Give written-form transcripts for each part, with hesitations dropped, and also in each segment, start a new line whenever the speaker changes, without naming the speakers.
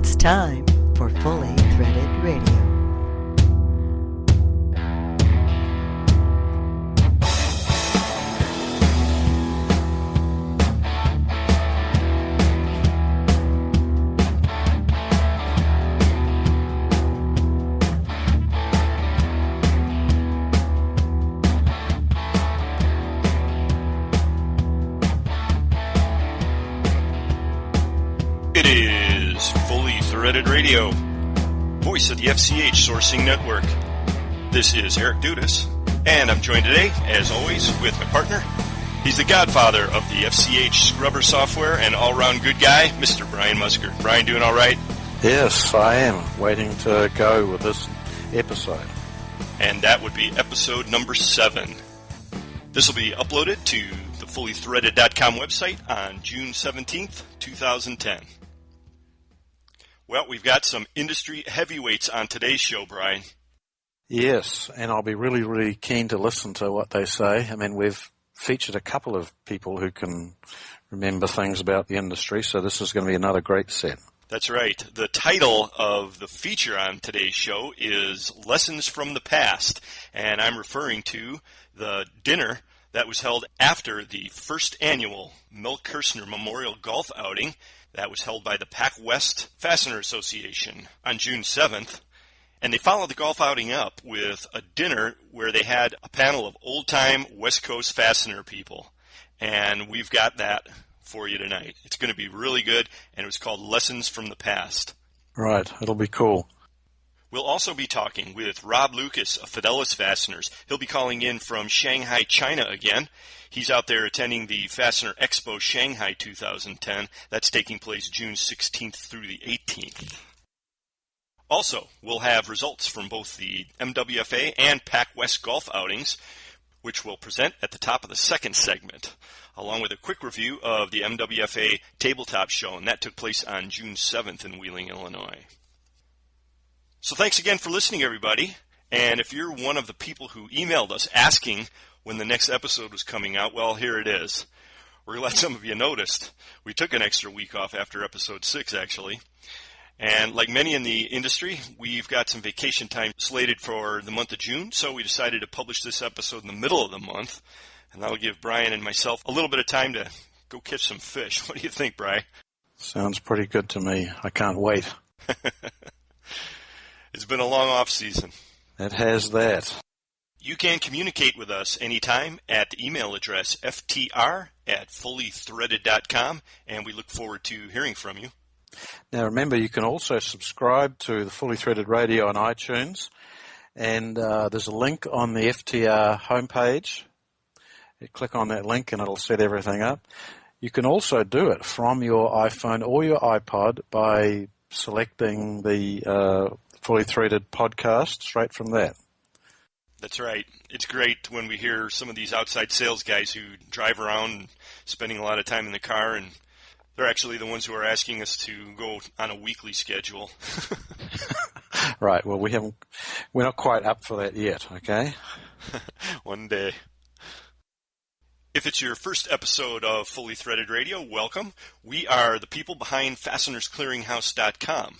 It's time for Fully Threaded Radio.
It is Fully Threaded Radio, voice of the FCH Sourcing Network. This is Eric Dudas, and I'm joined today, as always, with my partner. He's the godfather of the FCH scrubber software and all-round good guy, Mr. Brian Musker. Brian, doing all right?
Yes, I am. Waiting to go with this episode.
And that would be episode number 7. This will be uploaded to the fullythreaded.com website on June 17th, 2010. Well, we've got some industry heavyweights on today's show, Brian.
Yes, and I'll be really keen to listen to what they say. I mean, we've featured a couple of people who can remember things about the industry, so this is going to be another great set.
That's right. The title of the feature on today's show is Lessons from the Past, and I'm referring to the dinner that was held after the first annual Mel Kirsner Memorial Golf Outing that was held by the Pac-West Fastener Association on June 7th. And they followed the golf outing up with a dinner where they had a panel of old-time West Coast fastener people. And we've got that for you tonight. It's going to be really good, and it was called Lessons from the Past.
Right, it'll be cool.
We'll also be talking with Rob Lucas of Fidelis Fasteners. He'll be calling in from Shanghai, China again. He's out there attending the Fastener Expo Shanghai 2010. That's taking place June 16th through the 18th. Also, we'll have results from both the MWFA and Pac-West golf outings, which we'll present at the top of the second segment, along with a quick review of the MWFA Tabletop Show, and that took place on June 7th in Wheeling, Illinois. So thanks again for listening, everybody. And if you're one of the people who emailed us asking when the next episode was coming out, well, here it is. We're glad some of you noticed. We took an extra week off after episode 6, actually. And like many in the industry, we've got some vacation time slated for the month of June, so we decided to publish this episode in the middle of the month. And that'll give Brian and myself a little bit of time to go catch some fish. What do you think, Brian?
Sounds pretty good to me. I can't wait.
It's been a long off season.
It has that.
You can communicate with us anytime at the email address ftr@fullythreaded.com, and we look forward to hearing from you.
Now remember, you can also subscribe to the Fully Threaded Radio on iTunes, and there's a link on the FTR homepage. You click on that link and it'll set everything up. You can also do it from your iPhone or your iPod by selecting the Fully Threaded podcast straight from that.
That's right. It's great when we hear some of these outside sales guys who drive around spending a lot of time in the car, and they're actually the ones who are asking us to go on a weekly schedule.
Right. Well, we're not quite up for that yet, okay?
One day. If it's your first episode of Fully Threaded Radio, welcome. We are the people behind FastenersClearinghouse.com.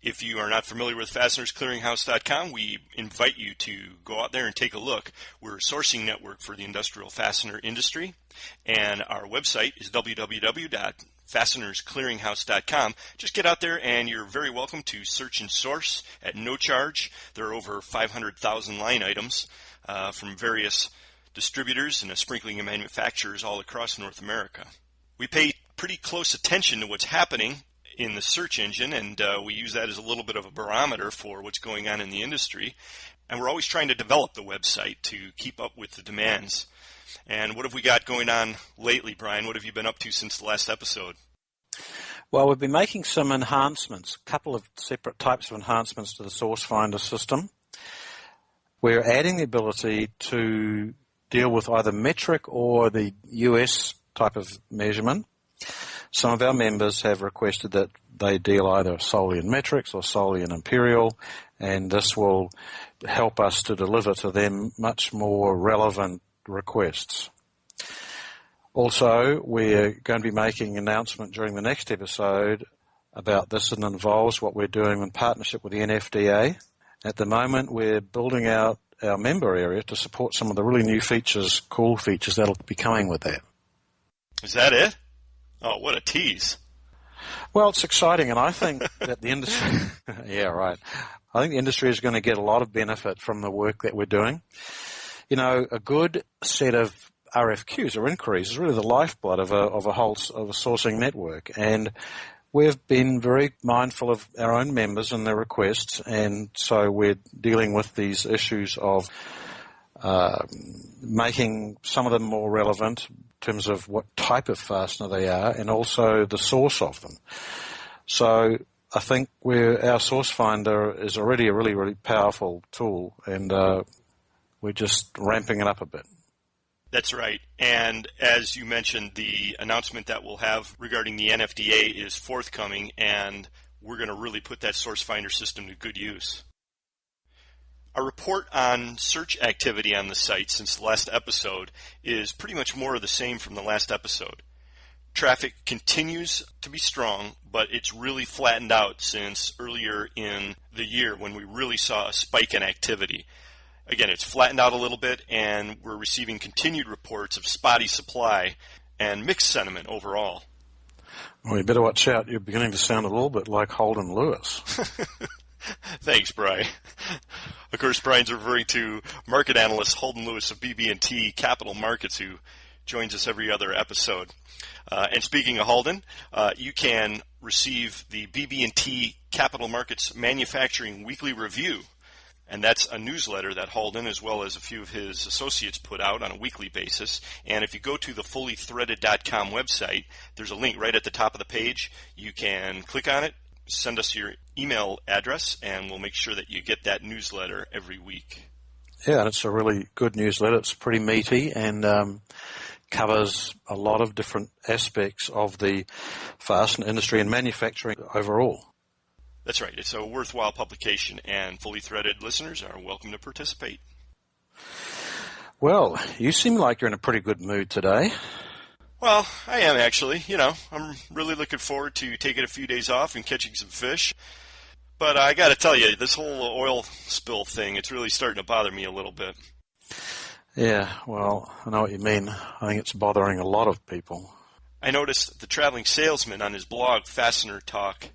If you are not familiar with FastenersClearinghouse.com, we invite you to go out there and take a look. We're a sourcing network for the industrial fastener industry, and our website is www.fastenersclearinghouse.com. Just get out there, and you're very welcome to search and source at no charge. There are over 500,000 line items from various distributors and a sprinkling of manufacturers all across North America. We pay pretty close attention to what's happening in the search engine, and we use that as a little bit of a barometer for what's going on in the industry. And we're always trying to develop the website to keep up with the demands. And what have we got going on lately, Brian? What have you been up to since the last episode?
Well, we've been making some enhancements, a couple of separate types of enhancements to the Source Finder system. We're adding the ability to deal with either metric or the US type of measurement. Some of our members have requested that they deal either solely in metrics or solely in imperial, and this will help us to deliver to them much more relevant requests. Also, we're going to be making an announcement during the next episode about this and involves what we're doing in partnership with the NFDA. At the moment, we're building out our member area to support some of the really new features, cool features that'll be coming with that.
Is that it? Oh, what a tease.
Well, it's exciting, and I think that the industry, yeah, right. I think the industry is going to get a lot of benefit from the work that we're doing. You know, a good set of RFQs or inquiries is really the lifeblood of a sourcing network, and we've been very mindful of our own members and their requests, and so we're dealing with these issues of making some of them more relevant in terms of what type of fastener they are and also the source of them. So I think our source finder is already a really, really powerful tool, and we're just ramping it up a bit.
That's right. And as you mentioned, the announcement that we'll have regarding the NFDA is forthcoming, and we're going to really put that source finder system to good use. Our report on search activity on the site since the last episode is pretty much more of the same from the last episode. Traffic continues to be strong, but it's really flattened out since earlier in the year when we really saw a spike in activity. Again, it's flattened out a little bit, and we're receiving continued reports of spotty supply and mixed sentiment overall.
Well, you better watch out. You're beginning to sound a little bit like Holden Lewis.
Thanks, Brian. Of course, Brian's referring to market analyst Holden Lewis of BB&T Capital Markets, who joins us every other episode. And speaking of Holden, you can receive the BB&T Capital Markets Manufacturing Weekly Review. And that's a newsletter that Holden, as well as a few of his associates, put out on a weekly basis. And if you go to the fullythreaded.com website, there's a link right at the top of the page. You can click on it, send us your email address, and we'll make sure that you get that newsletter every week.
Yeah, and it's a really good newsletter. It's pretty meaty and covers a lot of different aspects of the fastener industry and manufacturing overall.
That's right. It's a worthwhile publication, and Fully Threaded listeners are welcome to participate.
Well, you seem like you're in a pretty good mood today.
Well, I am actually. You know, I'm really looking forward to taking a few days off and catching some fish. But I got to tell you, this whole oil spill thing, it's really starting to bother me a little bit.
Yeah, well, I know what you mean. I think it's bothering a lot of people.
I noticed the traveling salesman on his blog, Fastener Talk.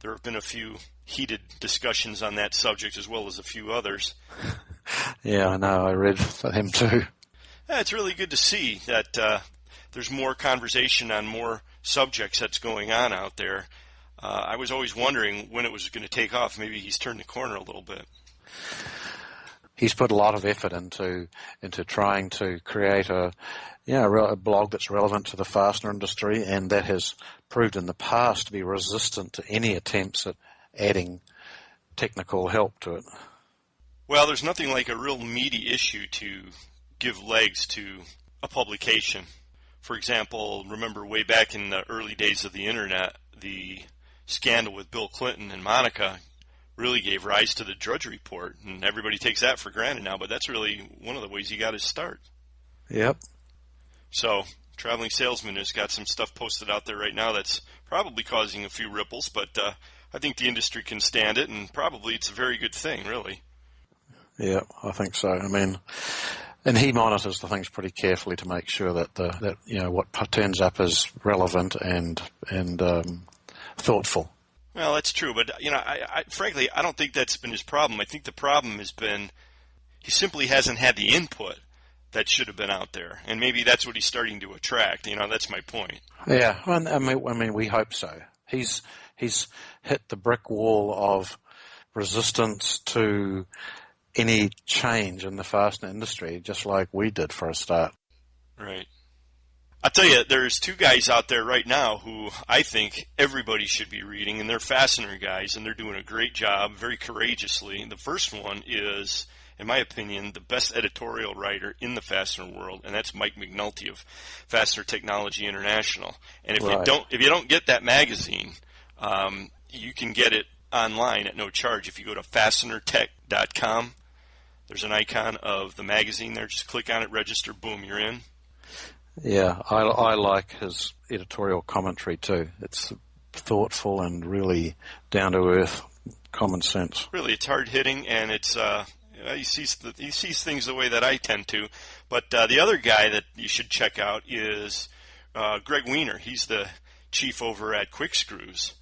There have been a few heated discussions on that subject, as well as a few others.
Yeah, I know. I read for him too.
Yeah, it's really good to see that there's more conversation on more subjects that's going on out there. I was always wondering when it was going to take off. Maybe he's turned the corner a little bit.
He's put a lot of effort into trying to create a blog that's relevant to the fastener industry, and that has proved in the past to be resistant to any attempts at adding technical help to it.
Well, there's nothing like a real meaty issue to give legs to a publication. For example, remember way back in the early days of the internet, the scandal with Bill Clinton and Monica really gave rise to the Drudge Report, and everybody takes that for granted now, but that's really one of the ways you got to start.
Yep.
So, Traveling Salesman has got some stuff posted out there right now that's probably causing a few ripples, but I think the industry can stand it, and probably it's a very good thing, really. Yeah,
I think so. I mean, and he monitors the things pretty carefully to make sure that what turns up is relevant and thoughtful.
Well, that's true, but I frankly, I don't think that's been his problem. I think the problem has been he simply hasn't had the input that should have been out there, and maybe that's what he's starting to attract. That's my point.
Yeah, I mean, we hope so. He's hit the brick wall of resistance to any change in the fastener industry, just like we did for a start.
Right. I'll tell you, there's two guys out there right now who I think everybody should be reading, and they're fastener guys, and they're doing a great job, very courageously. The first one is, in my opinion, the best editorial writer in the fastener world, and that's Mike McNulty of Fastener Technology International. And if you don't get that magazine, you can get it online at no charge. If you go to fastenertech.com, there's an icon of the magazine there. Just click on it, register, boom, you're in.
Yeah, I like his editorial commentary too. It's thoughtful and really down-to-earth common sense.
Really, it's hard-hitting, and it's he sees things the way that I tend to. But the other guy that you should check out is Greg Wiener. He's the chief over at Quick Screws,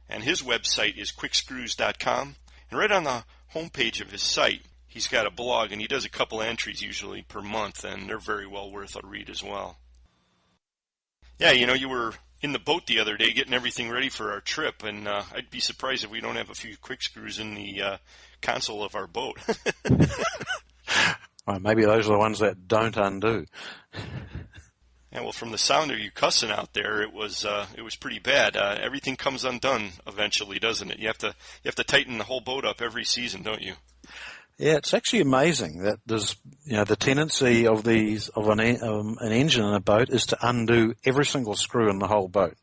and his website is quickscrews.com. And right on the homepage of his site, he's got a blog, and he does a couple entries usually per month, and they're very well worth a read as well. Yeah, you were in the boat the other day getting everything ready for our trip, and I'd be surprised if we don't have a few quick screws in the console of our boat.
Well, maybe those are the ones that don't undo.
Yeah, well, from the sound of you cussing out there, it was pretty bad. Everything comes undone eventually, doesn't it? You have to tighten the whole boat up every season, don't you?
Yeah, it's actually amazing that there's the tendency of an engine in a boat is to undo every single screw in the whole boat.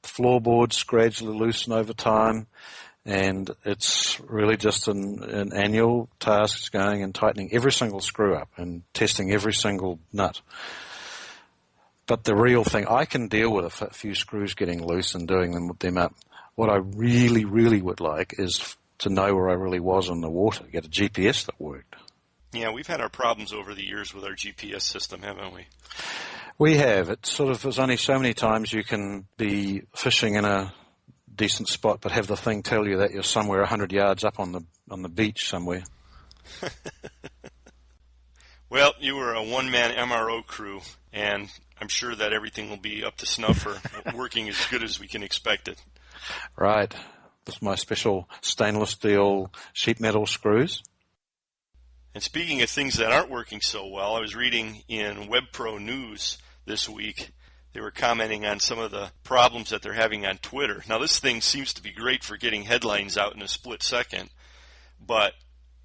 The floorboards gradually loosen over time, and it's really just an annual task. It's going and tightening every single screw up and testing every single nut. But the real thing, I can deal with a few screws getting loose and doing them up. What I really, really would like is to know where I really was in the water, get a GPS that worked.
Yeah, we've had our problems over the years with our GPS system, haven't we?
We have. There's only so many times you can be fishing in a decent spot but have the thing tell you that you're somewhere 100 yards up on the beach somewhere.
Well, you were a one-man MRO crew, and I'm sure that everything will be up to snuff or working as good as we can expect it.
Right. With my special stainless steel sheet metal screws.
And speaking of things that aren't working so well, I was reading in WebPro News this week. They were commenting on some of the problems that they're having on Twitter. Now, this thing seems to be great for getting headlines out in a split second, but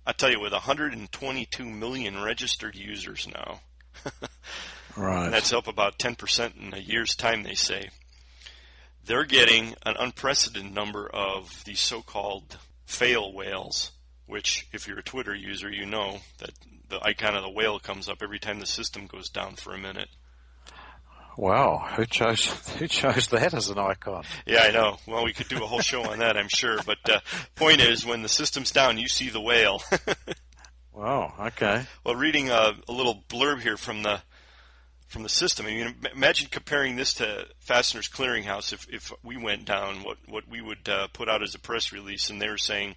I tell you, with 122 million registered users now,
right,
and that's up about 10% in a year's time, they say. They're getting an unprecedented number of these so-called fail whales, which, if you're a Twitter user, you know that the icon of the whale comes up every time the system goes down for a minute.
Wow, who chose that as an icon?
Yeah, I know. Well, we could do a whole show on that, I'm sure. But point is, when the system's down, you see the whale.
Wow, okay.
Well, reading a little blurb here from the system. I mean, imagine comparing this to Fasteners Clearinghouse. If we went down, what we would put out as a press release, and they were saying,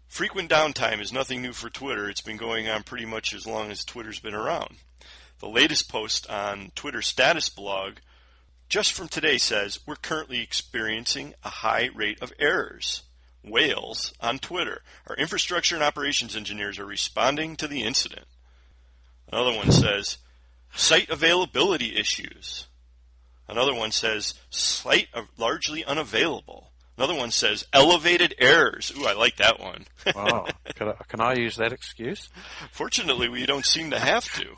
frequent downtime is nothing new for Twitter. It's been going on pretty much as long as Twitter's been around. The latest post on Twitter status blog, just from today, says, we're currently experiencing a high rate of errors. Whales on Twitter. Our infrastructure and operations engineers are responding to the incident. Another one says, site availability issues. Another one says, site largely unavailable. Another one says, elevated errors. Ooh, I like that one.
Wow. Can I use that excuse?
Fortunately, we don't seem to have to.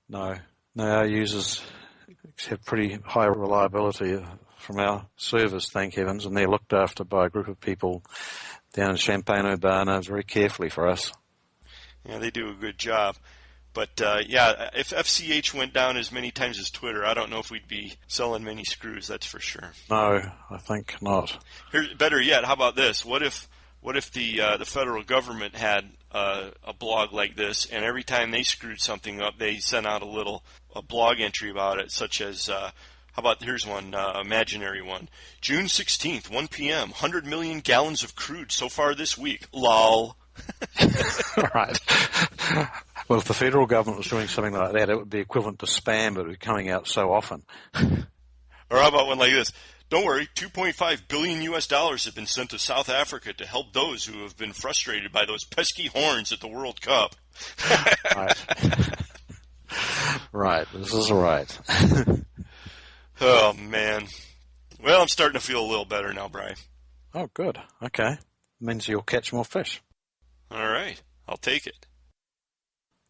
No, our users have pretty high reliability from our servers, thank heavens, and they're looked after by a group of people down in Champaign-Urbana very carefully for us.
Yeah, they do a good job. But, if FCH went down as many times as Twitter, I don't know if we'd be selling many screws, that's for sure.
No, I think not.
Better yet, how about this? What if the federal government had a blog like this, and every time they screwed something up, they sent out a blog entry about it, such as, how about, here's one, imaginary one. June 16th, 1 p.m., 100 million gallons of crude so far this week. Lol.
Right. Well, if the federal government was doing something like that, it would be equivalent to spam, but it would be coming out so often.
Or how about one like this? Don't worry, $2.5 billion have been sent to South Africa to help those who have been frustrated by those pesky horns at the World Cup.
Right. Right, this is right.
Oh, man. Well, I'm starting to feel a little better now, Brian.
Oh, good. Okay. Means you'll catch more fish.
All right. I'll take it.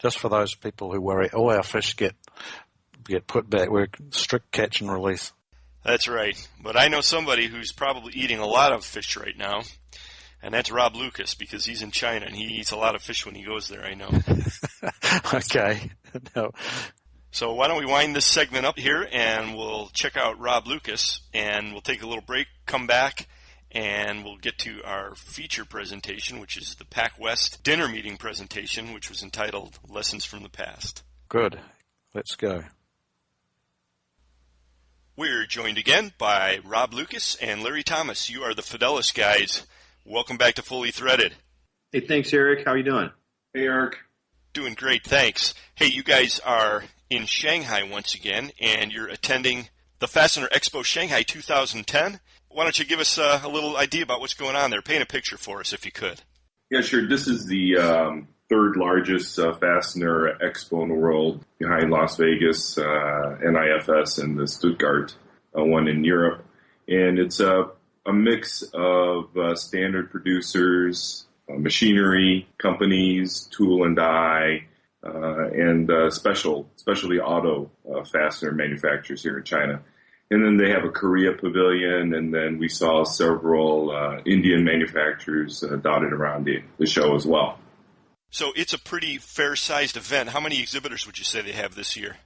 Just for those people who worry, all our fish get put back. We're strict catch and release.
That's right. But I know somebody who's probably eating a lot of fish right now, and that's Rob Lucas, because he's in China, and he eats a lot of fish when he goes there, I know.
Okay. No.
So why don't we wind this segment up here, and we'll check out Rob Lucas, and we'll take a little break, come back, and we'll get to our feature presentation, which is the Pac-West dinner meeting presentation, which was entitled Lessons from the Past.
Good. Let's go.
We're joined again by Rob Lucas and Larry Thomas. You are the Fidelis guys. Welcome back to Fully Threaded.
Hey, thanks, Eric. How are you doing?
Hey, Eric.
Doing great, thanks. Hey, you guys are in Shanghai once again, and you're attending the Fastener Expo Shanghai 2010. Why don't you give us a little idea about what's going on there? Paint a picture for us, if you could.
Yeah, sure. This is the third largest Fastener Expo in the world, behind Las Vegas, NIFS, and the Stuttgart one in Europe. And it's a mix of standard producers, machinery companies, tool and die, and specialty auto fastener manufacturers here in China. And then they have a Korea pavilion, and then we saw several Indian manufacturers dotted around the show as well.
So it's a pretty fair-sized event. How many exhibitors would you say they have this year?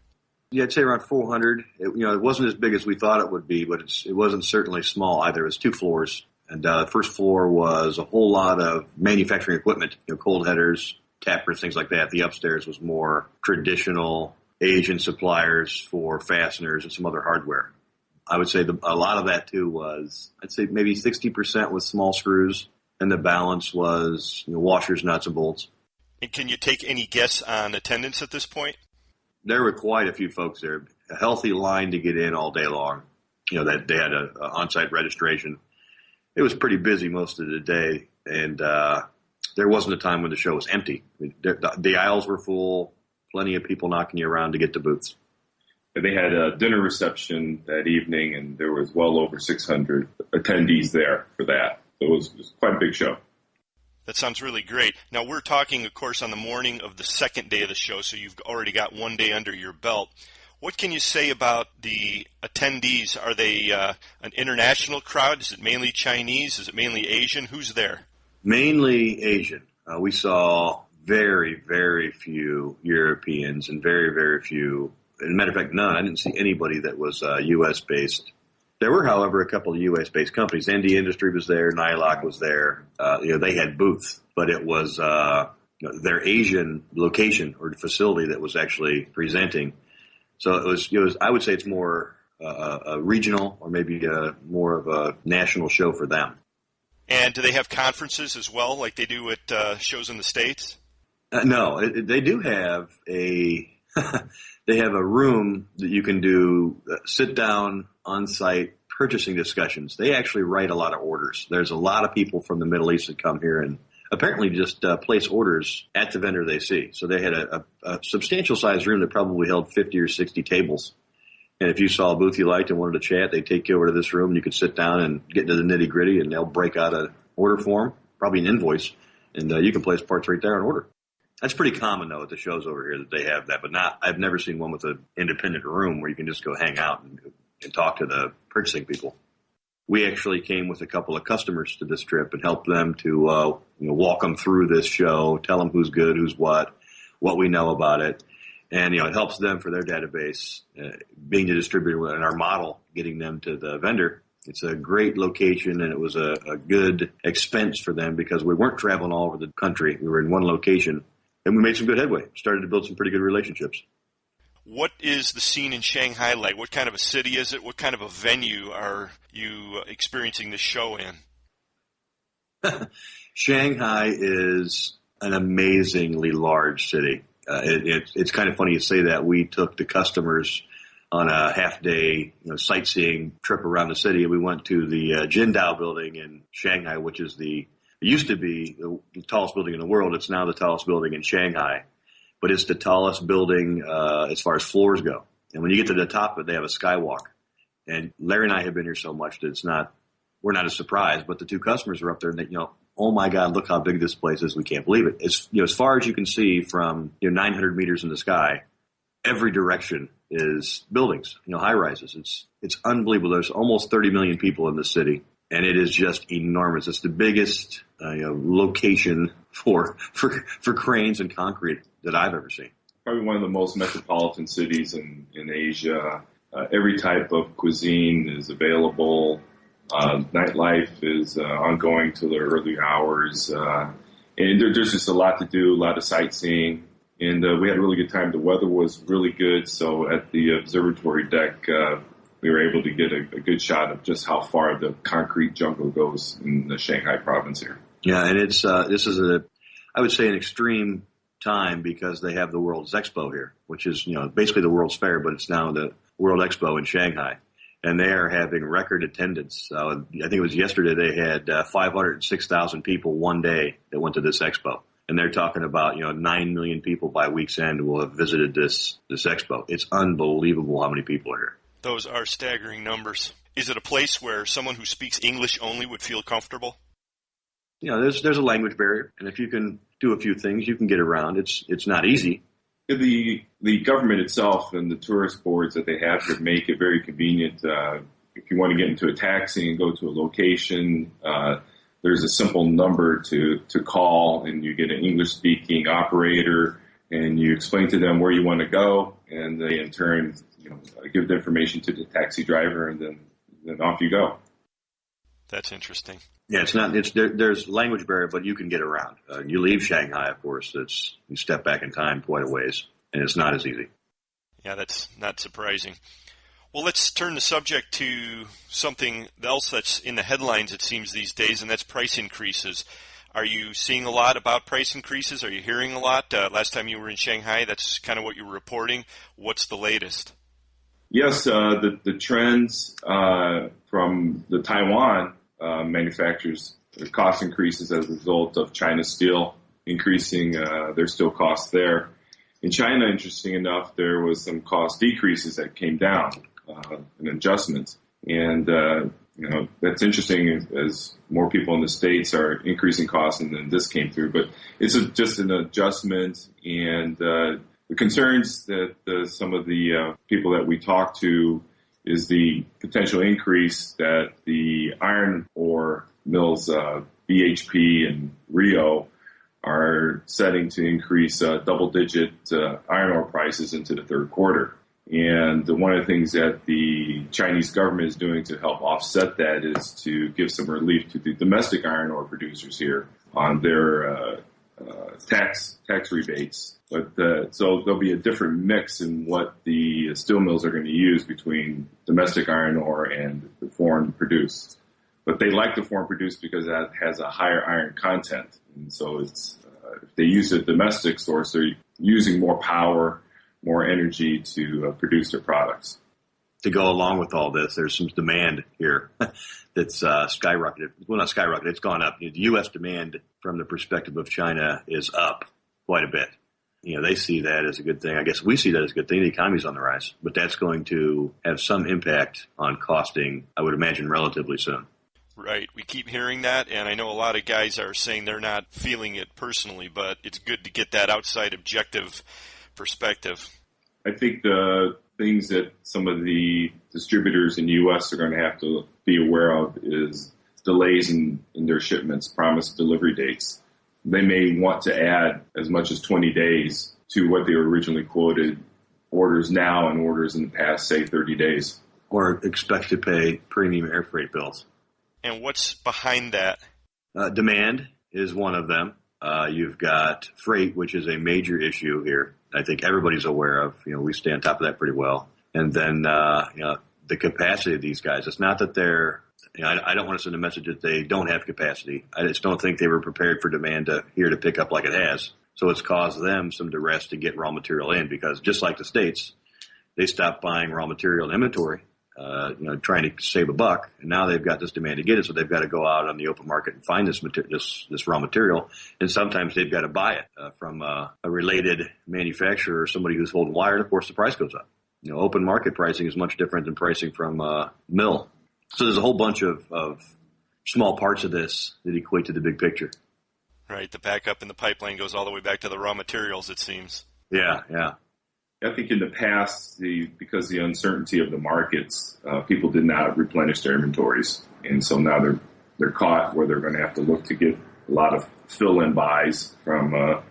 Yeah, I'd say around 400. It wasn't as big as we thought it would be, but it wasn't certainly small either. It was 2 floors, and the first floor was a whole lot of manufacturing equipment, cold headers, tappers, things like that. The upstairs was more traditional Asian suppliers for fasteners and some other hardware. I would say a lot of that, too, was, I'd say maybe 60% was small screws, and the balance was washers, nuts, and bolts.
And can you take any guess on attendance at this point?
There were quite a few folks there. A healthy line to get in all day long. That they had an on-site registration. It was pretty busy most of the day, and there wasn't a time when the show was empty. The aisles were full, plenty of people knocking you around to get to booths.
They had a dinner reception that evening, and there was well over 600 attendees there for that. So it was quite a big show.
That sounds really great. Now, we're talking, of course, on the morning of the second day of the show, so you've already got one day under your belt. What can you say about the attendees? Are they an international crowd? Is it mainly Chinese? Is it mainly Asian? Who's there?
Mainly Asian. We saw very, very few Europeans and very, very few. As a matter of fact, none. I didn't see anybody that was U.S.-based. There were, however, a couple of U.S.-based companies. ND Industry was there. Nylock was there. They had booths, but it was their Asian location or facility that was actually presenting. So it was. I would say it's more a regional or maybe more of a national show for them.
And do they have conferences as well, like they do at shows in the States?
No, they do have a. They have a room that you can do sit-down, on-site purchasing discussions. They actually write a lot of orders. There's a lot of people from the Middle East that come here and apparently just place orders at the vendor they see. So they had a substantial-sized room that probably held 50 or 60 tables. And if you saw a booth you liked and wanted to chat, they'd take you over to this room, and you could sit down and get into the nitty-gritty, and they'll break out an order form, probably an invoice, and you can place parts right there on order. That's pretty common, though, at the shows over here that they have that, but I've never seen one with an independent room where you can just go hang out and talk to the purchasing people. We actually came with a couple of customers to this trip and helped them to walk them through this show, tell them who's good, who's what we know about it, and it helps them for their database, being the distributor in our model, getting them to the vendor. It's a great location, and it was a good expense for them because we weren't traveling all over the country. We were in one location. And we made some good headway, started to build some pretty good relationships.
What is the scene in Shanghai like? What kind of a city is it? What kind of a venue are you experiencing this show in?
Shanghai is an amazingly large city. It's kind of funny you say that. We took the customers on a half-day sightseeing trip around the city. We went to the Jindao building in Shanghai, which is it used to be the tallest building in the world. It's now the tallest building in Shanghai. But it's the tallest building as far as floors go. And when you get to the top of it, they have a skywalk. And Larry and I have been here so much that we're not as surprised. But the two customers are up there and they, oh my God, look how big this place is. We can't believe it. It's, as far as you can see from 900 meters in the sky, every direction is buildings, high rises. It's unbelievable. There's almost 30 million people in the city. And it is just enormous. It's the biggest location for cranes and concrete that I've ever seen.
probably one of the most metropolitan cities in Asia. Every type of cuisine is available. Nightlife is ongoing till the early hours. And there's just a lot to do, a lot of sightseeing. And we had a really good time. The weather was really good. So at the observatory deck, we were able to get a good shot of just how far the concrete jungle goes in the Shanghai province here.
Yeah, and it's this is I would say an extreme time because they have the World's Expo here, which is basically the World's Fair, but it's now the World Expo in Shanghai, and they are having record attendance. I think it was yesterday they had 506,000 people one day that went to this expo, and they're talking about 9 million people by week's end will have visited this expo. It's unbelievable how many people are here.
Those are staggering numbers. Is it a place where someone who speaks English only would feel comfortable?
There's a language barrier, and if you can do a few things, you can get around. It's not easy.
The government itself and the tourist boards that they have here make it very convenient. If you want to get into a taxi and go to a location, there's a simple number to call, and you get an English-speaking operator, and you explain to them where you want to go, and they in turn give the information to the taxi driver, and then off you go.
That's interesting.
Yeah, there's language barrier, but you can get around. You leave Shanghai, of course, you step back in time quite a ways, and it's not as easy.
Yeah, that's not surprising. Well, let's turn the subject to something else that's in the headlines, it seems, these days, and that's price increases. Are you seeing a lot about price increases? Are you hearing a lot? Last time you were in Shanghai, that's kind of what you were reporting. What's the latest?
Yes, the trends from the Taiwan manufacturers, the cost increases as a result of China steel increasing their steel costs there. In China, interesting enough, there was some cost decreases that came down, an adjustment. And, that's interesting as more people in the States are increasing costs, and then this came through. But it's just an adjustment, and the concerns that some of the people that we talk to is the potential increase that the iron ore mills, BHP and Rio, are setting to increase double-digit iron ore prices into the third quarter. And one of the things that the Chinese government is doing to help offset that is to give some relief to the domestic iron ore producers here on their tax rebates. But so there'll be a different mix in what the steel mills are going to use between domestic iron ore and the foreign produced. But they like the foreign produced because that has a higher iron content. And so it's if they use a domestic source, they're using more power, more energy to produce their products.
To go along with all this, there's some demand here that's skyrocketed. Well, not skyrocketed, it's gone up. The U.S. demand from the perspective of China is up quite a bit. They see that as a good thing. I guess we see that as a good thing. The economy's on the rise. But that's going to have some impact on costing, I would imagine, relatively soon.
Right. We keep hearing that, and I know a lot of guys are saying they're not feeling it personally, but it's good to get that outside objective perspective.
I think the things that some of the distributors in the U.S. are going to have to be aware of is delays in their shipments, promised delivery dates. They may want to add as much as 20 days to what they originally quoted orders now and orders in the past, say, 30 days.
Or expect to pay premium air freight bills.
And what's behind that?
Demand is one of them. You've got freight, which is a major issue here. I think everybody's aware of. We stay on top of that pretty well. And then, the capacity of these guys. It's not that they're, I don't want to send a message that they don't have capacity. I just don't think they were prepared for demand here to pick up like it has. So it's caused them some duress to get raw material in because just like the States, they stopped buying raw material and inventory, trying to save a buck. And now they've got this demand to get it. So they've got to go out on the open market and find this raw material. And sometimes they've got to buy it from a related manufacturer or somebody who's holding wire. And of course, the price goes up. Open market pricing is much different than pricing from mill. So there's a whole bunch of small parts of this that equate to the big picture.
Right. The backup in the pipeline goes all the way back to the raw materials, it seems.
Yeah.
I think in the past, because the uncertainty of the markets, people did not replenish their inventories. And so now they're caught where they're going to have to look to get a lot of fill-in buys from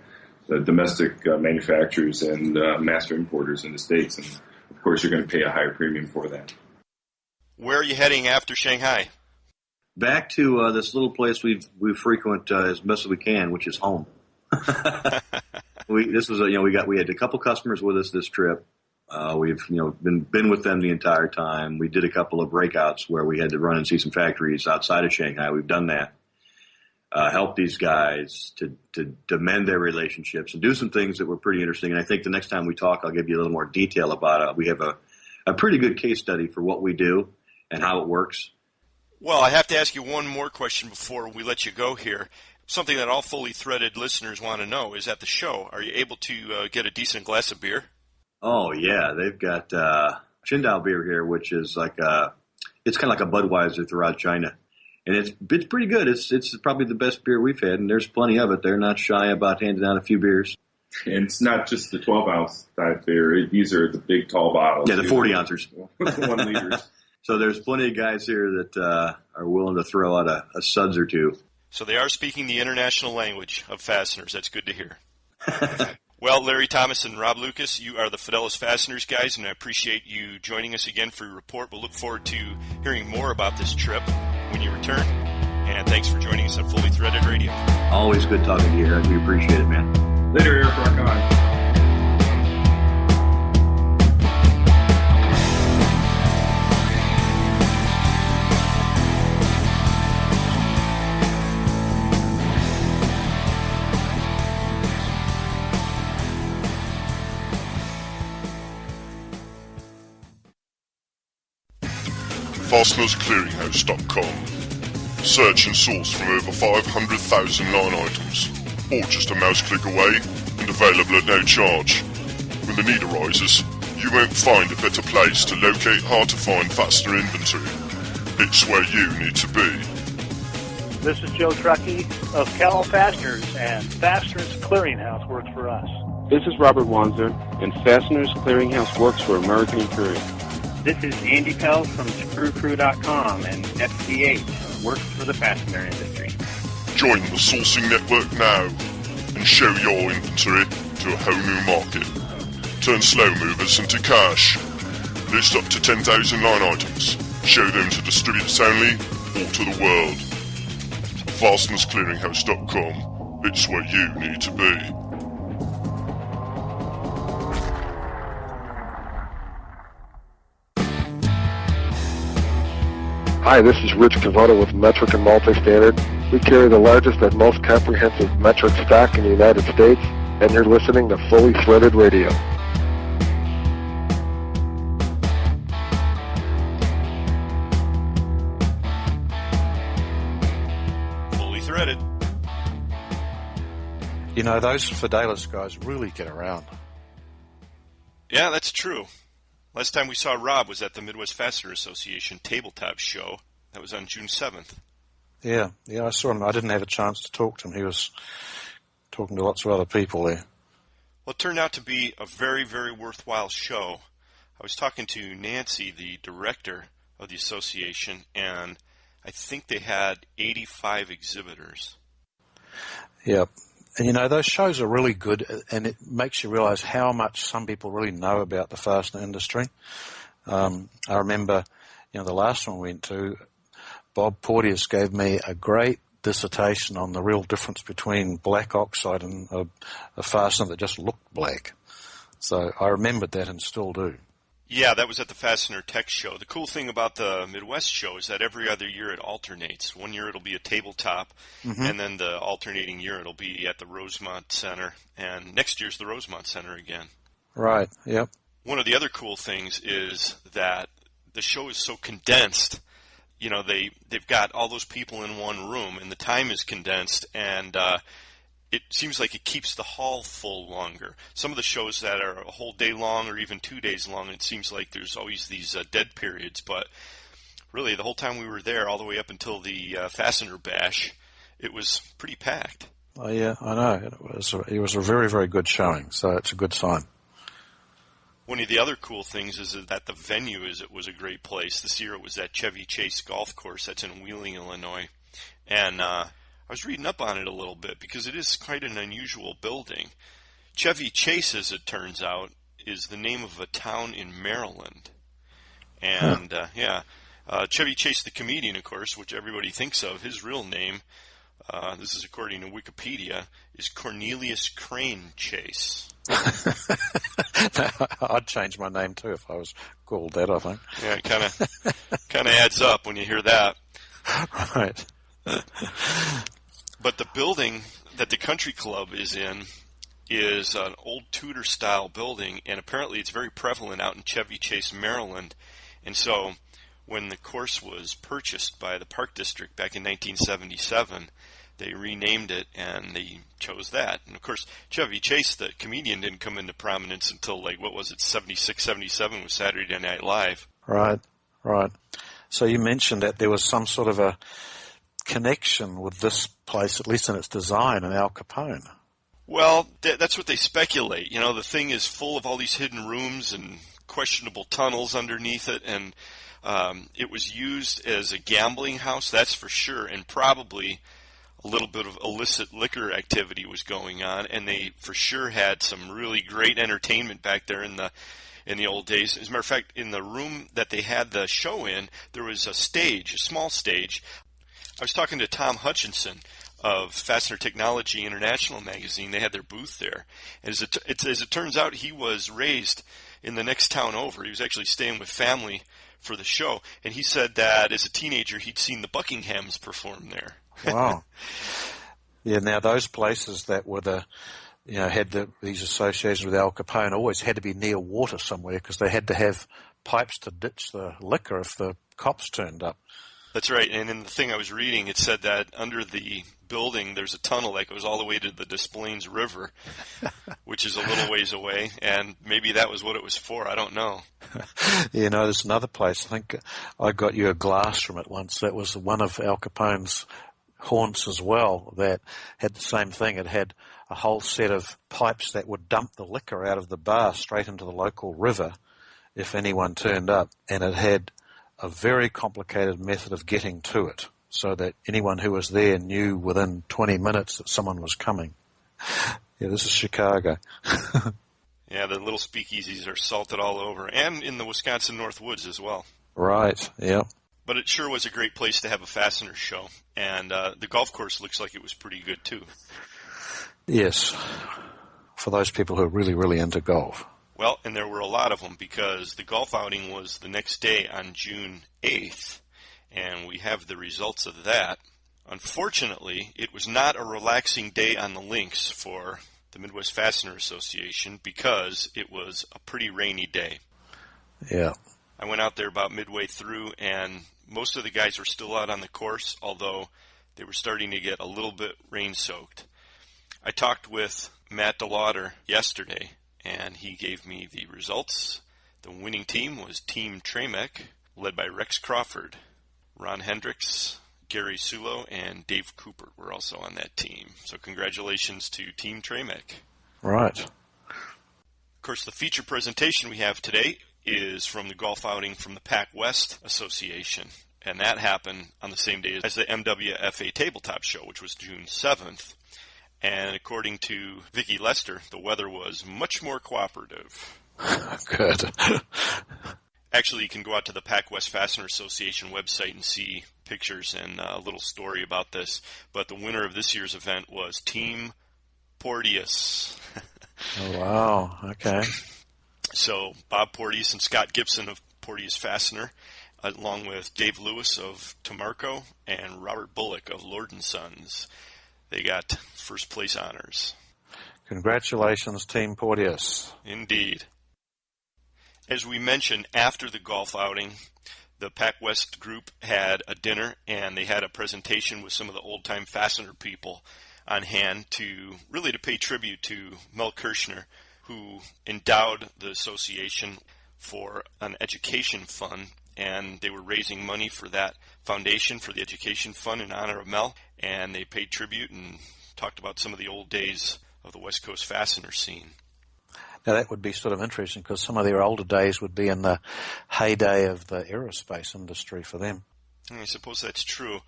domestic manufacturers and master importers in the States. And, of course, you're going to pay a higher premium for that.
Where are you heading after Shanghai?
Back to this little place we frequent as best as we can, which is home. We had a couple customers with us this trip. We've been with them the entire time. We did a couple of breakouts where we had to run and see some factories outside of Shanghai. We've done that. Help these guys to mend their relationships and do some things that were pretty interesting. And I think the next time we talk, I'll give you a little more detail about it. We have a pretty good case study for what we do and how it works.
Well, I have to ask you one more question before we let you go here. Something that all fully threaded listeners want to know is at the show, are you able to get a decent glass of beer?
Oh, yeah. They've got Qingdao beer here, which is it's kind of like a Budweiser throughout China. And it's pretty good. It's probably the best beer we've had, and there's plenty of it. They're not shy about handing out a few beers.
And it's not just the 12-ounce type beer. These are the big, tall bottles.
Yeah, the 40-ounces.
1 liters.
So there's plenty of guys here that are willing to throw out a suds or two.
So they are speaking the international language of fasteners. That's good to hear. Well, Larry Thomas and Rob Lucas, you are the Fidelis Fasteners guys, and I appreciate you joining us again for your report. We'll look forward to hearing more about this trip when you return. And thanks for joining us on Fully Threaded Radio.
Always good talking to you, Eric. We appreciate it, man.
Later, Eric. Rock on.
FastenersClearinghouse.com. Search and source from over 500,000 line items, all just a mouse click away and available at no charge. When the need arises, you won't find a better place to locate hard-to-find fastener inventory. It's where you need to be.
This is Joe Truckee of Cal Fasteners, and Fasteners Clearinghouse works for us.
This is Robert Wanzer, and Fasteners Clearinghouse works for American Imperial.
This is Andy Pell from ScrewCrew.com, and FCH works for the fastener industry.
Join the sourcing network now and show your inventory to a whole new market. Turn slow movers into cash. List up to 10,000 line items. Show them to distributors only or to the world. FastenersClearinghouse.com. It's where you need to be.
Hi, this is Rich Cavoto with Metric and Multi-Standard. We carry the largest and most comprehensive metric stock in the United States, and you're listening to Fully Threaded Radio.
Fully threaded.
You know, those Fidelis guys really get around.
Yeah, that's true. Last time we saw Rob was at the Midwest Fastener Association Tabletop Show. That was on June 7th.
Yeah, I saw him. I didn't have a chance to talk to him. He was talking to lots of other people there.
Well, it turned out to be a very, very worthwhile show. I was talking to Nancy, the director of the association, and I think they had 85 exhibitors.
Yeah. And, you know, those shows are really good, and it makes you realize how much some people really know about the fastener industry. I remember, the last one we went to, Bob Porteous gave me a great dissertation on the real difference between black oxide and a fastener that just looked black. So I remembered that and still do.
Yeah, that was at the Fastener Tech Show. The cool thing about the Midwest show is that every other year it alternates. One year it'll be a tabletop, and then the alternating year it'll be at the Rosemont Center, and next year's the Rosemont Center again.
Right, yep.
One of the other cool things is that the show is so condensed. They've got all those people in one room, and the time is condensed, and it seems like it keeps the hall full longer. Some of the shows that are a whole day long or even 2 days long, it seems like there's always these dead periods. But really, the whole time we were there, all the way up until the Fastener Bash, it was pretty packed.
Oh, yeah, I know. It was a very, very good showing, so it's a good sign.
One of the other cool things is that the venue was a great place. This year it was at Chevy Chase Golf Course. That's in Wheeling, Illinois. And I was reading up on it a little bit because it is quite an unusual building. Chevy Chase, as it turns out, is the name of a town in Maryland. And, Chevy Chase, the comedian, of course, which everybody thinks of, his real name, this is according to Wikipedia, is Cornelius Crane Chase.
I'd change my name too if I was called that, I think.
Yeah, it kind of adds up when you hear that.
Right.
But the building that the country club is in is an old Tudor-style building, and apparently it's very prevalent out in Chevy Chase, Maryland. And so when the course was purchased by the Park District back in 1977, they renamed it, and they chose that. And, of course, Chevy Chase, the comedian, didn't come into prominence until, 76, 77 with Saturday Night Live.
Right. So you mentioned that there was some sort of a connection with this place, at least in its design, and Al Capone.
Well, that's what they speculate. The thing is full of all these hidden rooms and questionable tunnels underneath it, and it was used as a gambling house, that's for sure, and probably a little bit of illicit liquor activity was going on, and they for sure had some really great entertainment back there in the old days. As a matter of fact, in the room that they had the show in, there was a small stage. I was talking to Tom Hutchinson of Fastener Technology International magazine. They had their booth there. As it turns out, he was raised in the next town over. He was actually staying with family for the show, and he said that as a teenager he'd seen the Buckinghams perform there.
Wow. Yeah, now those places that were had these associations with Al Capone always had to be near water somewhere because they had to have pipes to ditch the liquor if the cops turned up.
That's right, and in the thing I was reading, it said that under the building there's a tunnel that goes all the way to the Des Plaines River, which is a little ways away, and maybe that was what it was for. I don't know.
There's another place. I think I got you a glass from it once. That was one of Al Capone's haunts as well that had the same thing. It had a whole set of pipes that would dump the liquor out of the bar straight into the local river if anyone turned up, and it had a very complicated method of getting to it so that anyone who was there knew within 20 minutes that someone was coming. Yeah, this is Chicago.
Yeah, the little speakeasies are salted all over, and in the Wisconsin North Woods as well.
Right, yeah.
But it sure was a great place to have a Fastener show, and the golf course looks like it was pretty good too.
Yes, for those people who are really, really into golf.
Well, and there were a lot of them because the golf outing was the next day on June 8th, and we have the results of that. Unfortunately, it was not a relaxing day on the links for the Midwest Fastener Association because it was a pretty rainy day.
Yeah.
I went out there about midway through, and most of the guys were still out on the course, although they were starting to get a little bit rain-soaked. I talked with Matt DeLauder yesterday, and he gave me the results. The winning team was Team Tramek, led by Rex Crawford. Ron Hendricks, Gary Sulo, and Dave Cooper were also on that team. So congratulations to Team Tramek.
Right.
Of course, the feature presentation we have today is from the golf outing from the Pac-West Association, and that happened on the same day as the MWFA Tabletop Show, which was June 7th. And according to Vicki Lester, the weather was much more cooperative.
Good.
Actually, you can go out to the Pac-West Fastener Association website and see pictures and a little story about this. But the winner of this year's event was Team Porteous.
Oh, wow. Okay.
So Bob Porteous and Scott Gibson of Porteous Fastener, along with Dave Lewis of Tomarco and Robert Bullock of Lord & Sons. They got first place honors.
Congratulations, Team Porteous.
Indeed. As we mentioned, after the golf outing, the Pac-West group had a dinner, and they had a presentation with some of the old-time Fastener people on hand to pay tribute to Mel Kirsner, who endowed the association for an education fund, and they were raising money for that foundation, for the education fund in honor of Mel, and they paid tribute and talked about some of the old days of the West Coast Fastener scene.
Now that would be sort of interesting because some of their older days would be in the heyday of the aerospace industry for them.
I suppose that's true.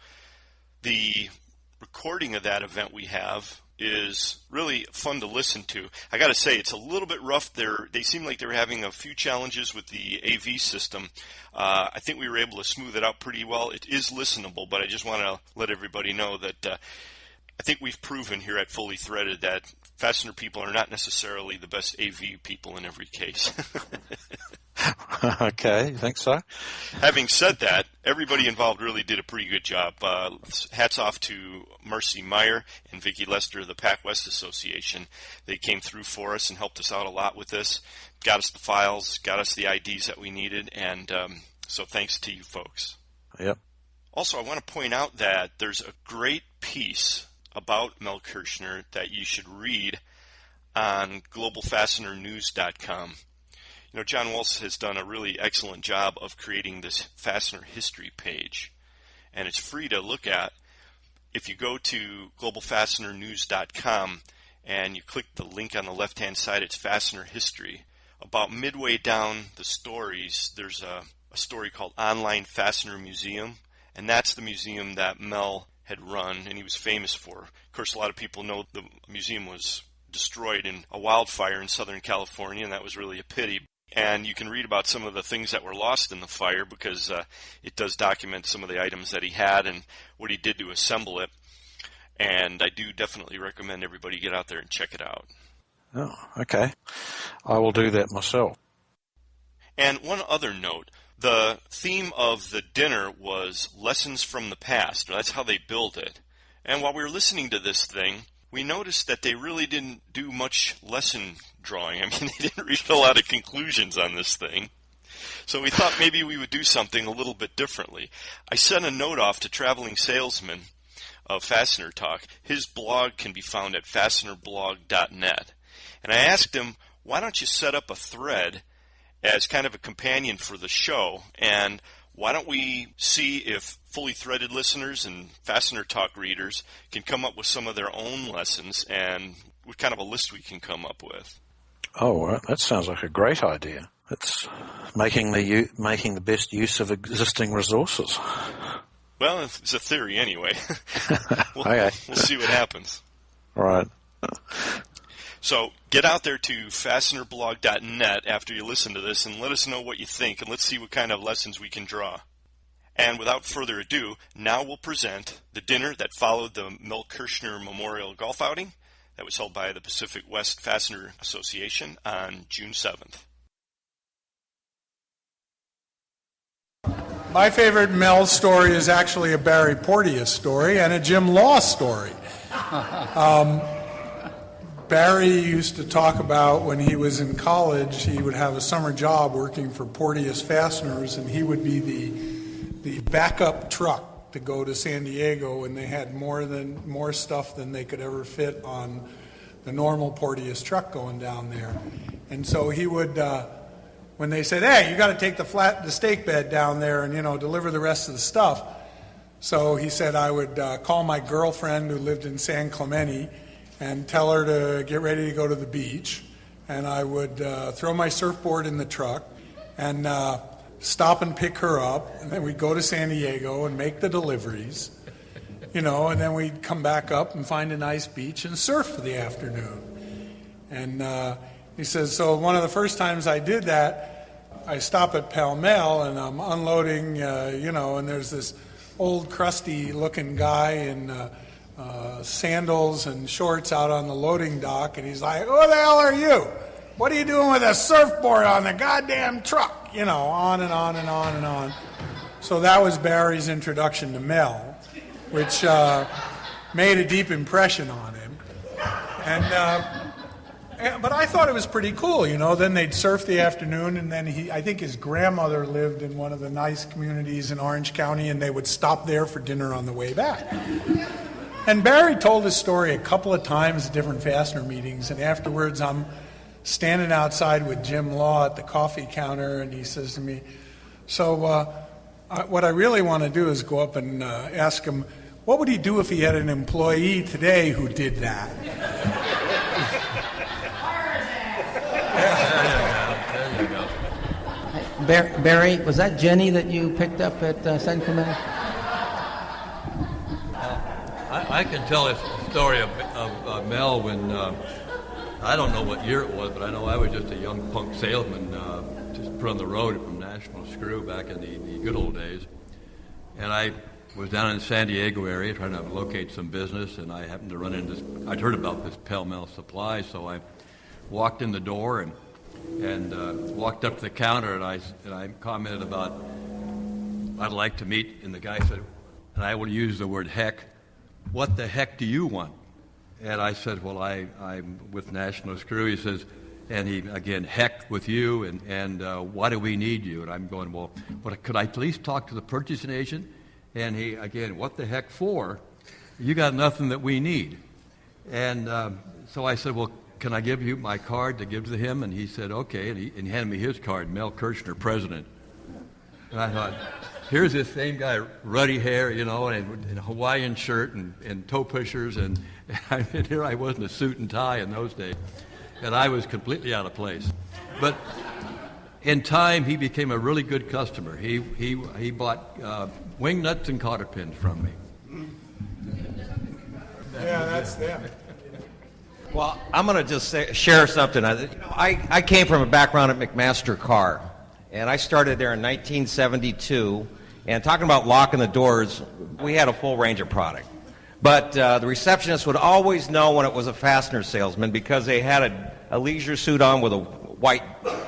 The recording of that event we have is really fun to listen to. I got to say, it's a little bit rough. They seem like they were having a few challenges with the AV system. I think we were able to smooth it out pretty well. It is listenable, but I just want to let everybody know that I think we've proven here at Fully Threaded that Fastener people are not necessarily the best AV people in every case.
Okay, you think so?
Having said that, everybody involved really did a pretty good job. Hats off to Marcy Meyer and Vicki Lester of the Pac-West Association. They came through for us and helped us out a lot with this, got us the files, got us the IDs that we needed, and so thanks to you folks.
Yep.
Also, I want to point out that there's a great piece about Mel Kirsner that you should read on globalfastenernews.com. You know, John Walsh has done a really excellent job of creating this fastener history page, and it's free to look at. If you go to globalfastenernews.com and you click the link on the left-hand side, it's fastener history. About midway down the stories, there's a story called Online Fastener Museum, and that's the museum that Mel had run and he was famous for. Of course, a lot of people know the museum was destroyed in a wildfire in Southern California, and that was really a pity. And you can read about some of the things that were lost in the fire because it does document some of the items that he had and what he did to assemble it. And I do definitely recommend everybody get out there and check it out.
Oh, okay. I will do that myself.
And one other note, the theme of the dinner was Lessons from the Past. That's how they billed it. And while we were listening to this thing, we noticed that they really didn't do much lesson drawing. I mean, they didn't reach a lot of conclusions on this thing. So we thought maybe we would do something a little bit differently. I sent a note off to Traveling Salesman of Fastener Talk. His blog can be found at fastenerblog.net. And I asked him, why don't you set up a thread as kind of a companion for the show, and why don't we see if Fully Threaded listeners and Fastener Talk readers can come up with some of their own lessons and what kind of a list we can come up with.
Oh, well, that sounds like a great idea. It's making the best use of existing resources.
Well, it's a theory anyway.
Okay.
We'll see what happens.
All right.
So get out there to fastenerblog.net after you listen to this and let us know what you think, and let's see what kind of lessons we can draw. And without further ado, now we'll present the dinner that followed the Mel Kirsner Memorial Golf Outing that was held by the Pacific West Fastener Association on June 7th.
My favorite Mel story is actually a Barry Porteous story and a Jim Law story. Barry used to talk about when he was in college, he would have a summer job working for Porteous Fasteners, and he would be the backup truck to go to San Diego, and they had more stuff than they could ever fit on the normal Porteous truck going down there. And so he would, when they said, "Hey, you got to take the stake bed down there and deliver the rest of the stuff," so he said I would call my girlfriend who lived in San Clemente and tell her to get ready to go to the beach, and I would throw my surfboard in the truck and stop and pick her up, and then we'd go to San Diego and make the deliveries, and then we'd come back up and find a nice beach and surf for the afternoon. And he says, so one of the first times I did that, I stop at Pell Mell and I'm unloading, and there's this old crusty looking guy in sandals and shorts out on the loading dock, and he's like, "Who the hell are you? What are you doing with a surfboard on the goddamn truck?" On and on and on and on. So that was Barry's introduction to Mel, which made a deep impression on him. But I thought it was pretty cool, Then they'd surf the afternoon, and then I think his grandmother lived in one of the nice communities in Orange County, and they would stop there for dinner on the way back. And Barry told his story a couple of times at different fastener meetings, and afterwards I'm standing outside with Jim Law at the coffee counter, and he says to me, so what I really want to do is go up and ask him, what would he do if he had an employee today who did that?
There you go. Barry, was that Jenny that you picked up at San Clemente?
I can tell a story of Mel, when I don't know what year it was, but I know I was just a young punk salesman just put on the road from National Screw back in the good old days. And I was down in the San Diego area trying to locate some business, and I happened to run into this. I'd heard about this Pell Mell Supply, so I walked in the door and walked up to the counter, and I commented about I'd like to meet, and the guy said, and I would use the word heck, what the heck do you want? And I said, well, I'm with National Screw. He says, and he, again, heck with you, and why do we need you? And I'm going, well, could I please talk to the purchasing agent? And he, again, what the heck for? You got nothing that we need. And so I said, well, can I give you my card to give to him? And he said, okay. And he handed me his card, Mel Kirsner, president. And I thought, here's this same guy, ruddy hair, and a Hawaiian shirt and toe pushers. And here I was in a suit and tie in those days. And I was completely out of place. But in time, he became a really good customer. He bought wing nuts and cotter pins from me.
Yeah, that's them.
Well, I'm going to just share something. I came from a background at McMaster Car, and I started there in 1972. And talking about locking the doors, we had a full range of product. But the receptionist would always know when it was a fastener salesman because they had a leisure suit on with a white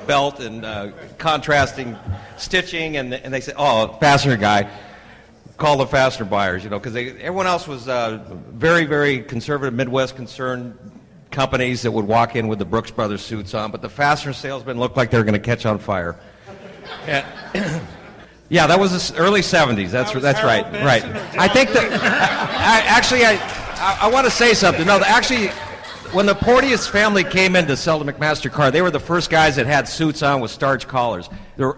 belt and contrasting stitching, and they said, oh, fastener guy, call the fastener buyers, because everyone else was very, very conservative, Midwest concerned companies that would walk in with the Brooks Brothers suits on, but the fastener salesmen looked like they were going to catch on fire. And yeah, that was the early 70s. That's right. Right. I think that I want to say something. No, actually, when the Porteous family came in to sell the McMaster car, they were the first guys that had suits on with starch collars.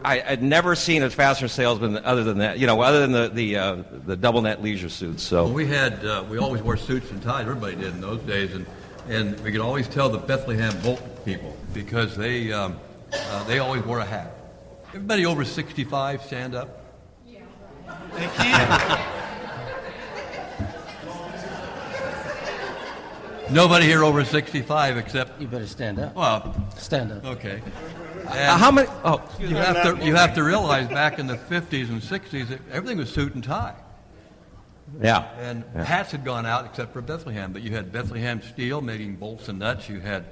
I'd never seen a fastener salesman other than that. Other than the double net leisure suits. So
well, we always wore suits and ties. Everybody did in those days, and we could always tell the Bethlehem Bolt people because they always wore a hat. Everybody over 65, stand up. Yeah. They can. Nobody here over 65 except...
You better stand up.
Well,
stand up.
Okay.
How many... Oh,
you have to realize back in the 50s and 60s, everything was suit and tie.
Yeah.
And hats had gone out except for Bethlehem, but you had Bethlehem Steel making bolts and nuts. You had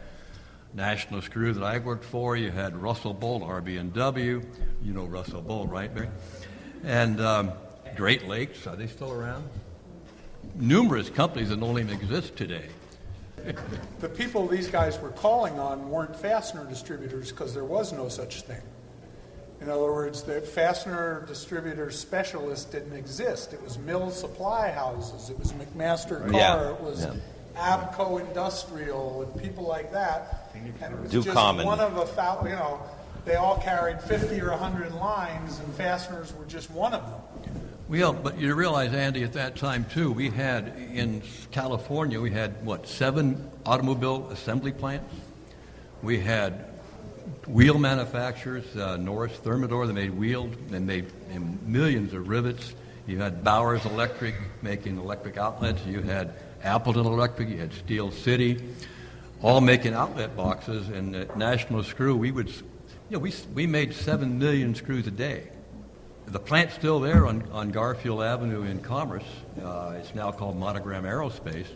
National Screw that I worked for. You had Russell Bolt, RB&W. You know Russell Bolt, right, Barry? And Great Lakes, are they still around? Numerous companies that don't even exist today.
The people these guys were calling on weren't fastener distributors because there was no such thing. In other words, the fastener distributor specialist didn't exist. It was mill supply houses. It was McMaster Car.
Yeah.
It was Abco Industrial and people like that. And it was just
common.
one of a, they all carried 50 or 100 lines, and fasteners were just one of them.
Well, but you realize, Andy, at that time, too, we had, in California, we had, 7 automobile assembly plants. We had wheel manufacturers, Norris Thermador, they made wheels, and made millions of rivets. You had Bowers Electric making electric outlets. You had Appleton Electric. You had Steel City, all making outlet boxes. And at National Screw, we made 7 million screws a day. The plant's still there on Garfield Avenue in Commerce. It's now called Monogram Aerospace.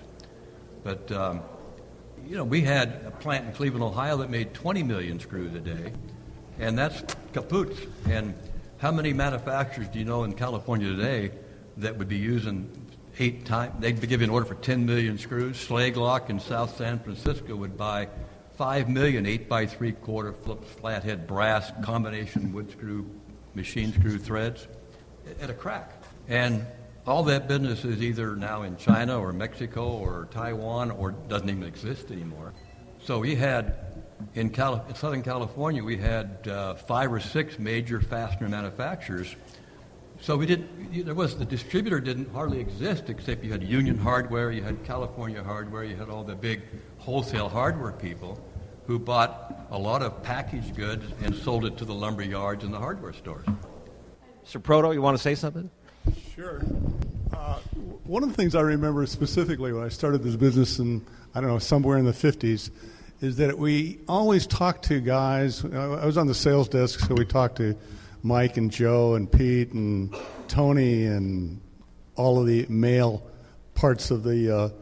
But, we had a plant in Cleveland, Ohio that made 20 million screws a day. And that's kaput. And how many manufacturers do you know in California today that would be using 8 times? They'd be giving an order for 10 million screws. Schlaglock in South San Francisco would buy 5 million 8x3/4 flathead brass combination wood screw machine screw threads at a crack. And all that business is either now in China or Mexico or Taiwan or doesn't even exist anymore. So we had, in Southern California, we had 5 or 6 major fastener manufacturers. So the distributor didn't hardly exist except you had Union Hardware, you had California Hardware, you had all the big wholesale hardware people who bought a lot of packaged goods and sold it to the lumber yards and the hardware stores.
Mr. Proto, you want to say something?
Sure.
One of the things I remember specifically when I started this business in, I don't know, somewhere in the 50s, is that we always talked to guys. I was on the sales desk, so we talked to Mike and Joe and Pete and Tony and all of the male parts of the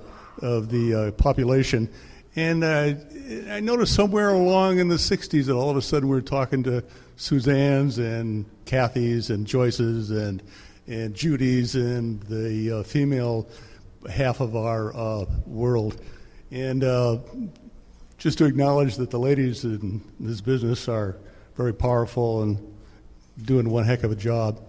population. And I noticed somewhere along in the 60s that all of a sudden we were talking to Suzanne's and Kathy's and Joyce's and Judy's and the female half of our world. And just to acknowledge that the ladies in this business are very powerful and doing one heck of a job.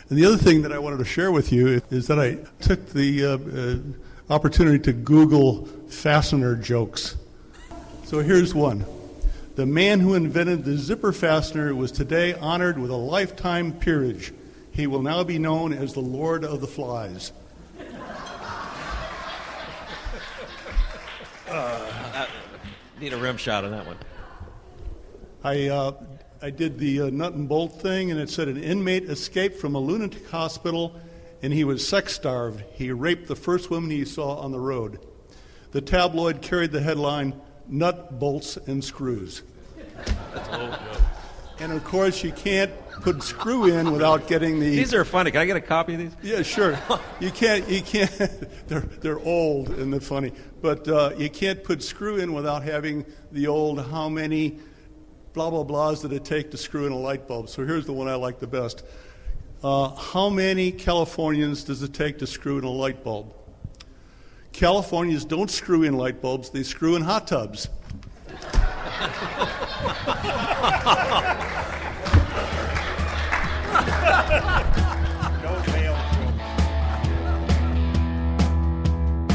And the other thing that I wanted to share with you is that I took the opportunity to Google fastener jokes. So here's one. The man who invented the zipper fastener was today honored with a lifetime peerage. He will now be known as the Lord of the Flies.
Need a rim shot on that one.
I did the nut and bolt thing, and it said an inmate escaped from a lunatic hospital, and he was sex-starved. He raped the first woman he saw on the road. The tabloid carried the headline, Nut, Bolts, and Screws.
That's a little joke.
And, of course, you can't put screw in without getting the...
These are funny. Can I get a copy of these?
Yeah, sure. You can't. They're old and they're funny. But you can't put screw in without having the old how many blah, blah, blahs that it take to screw in a light bulb. So here's the one I like the best. How many Californians does it take to screw in a light bulb? Californians don't screw in light bulbs. They screw in hot tubs.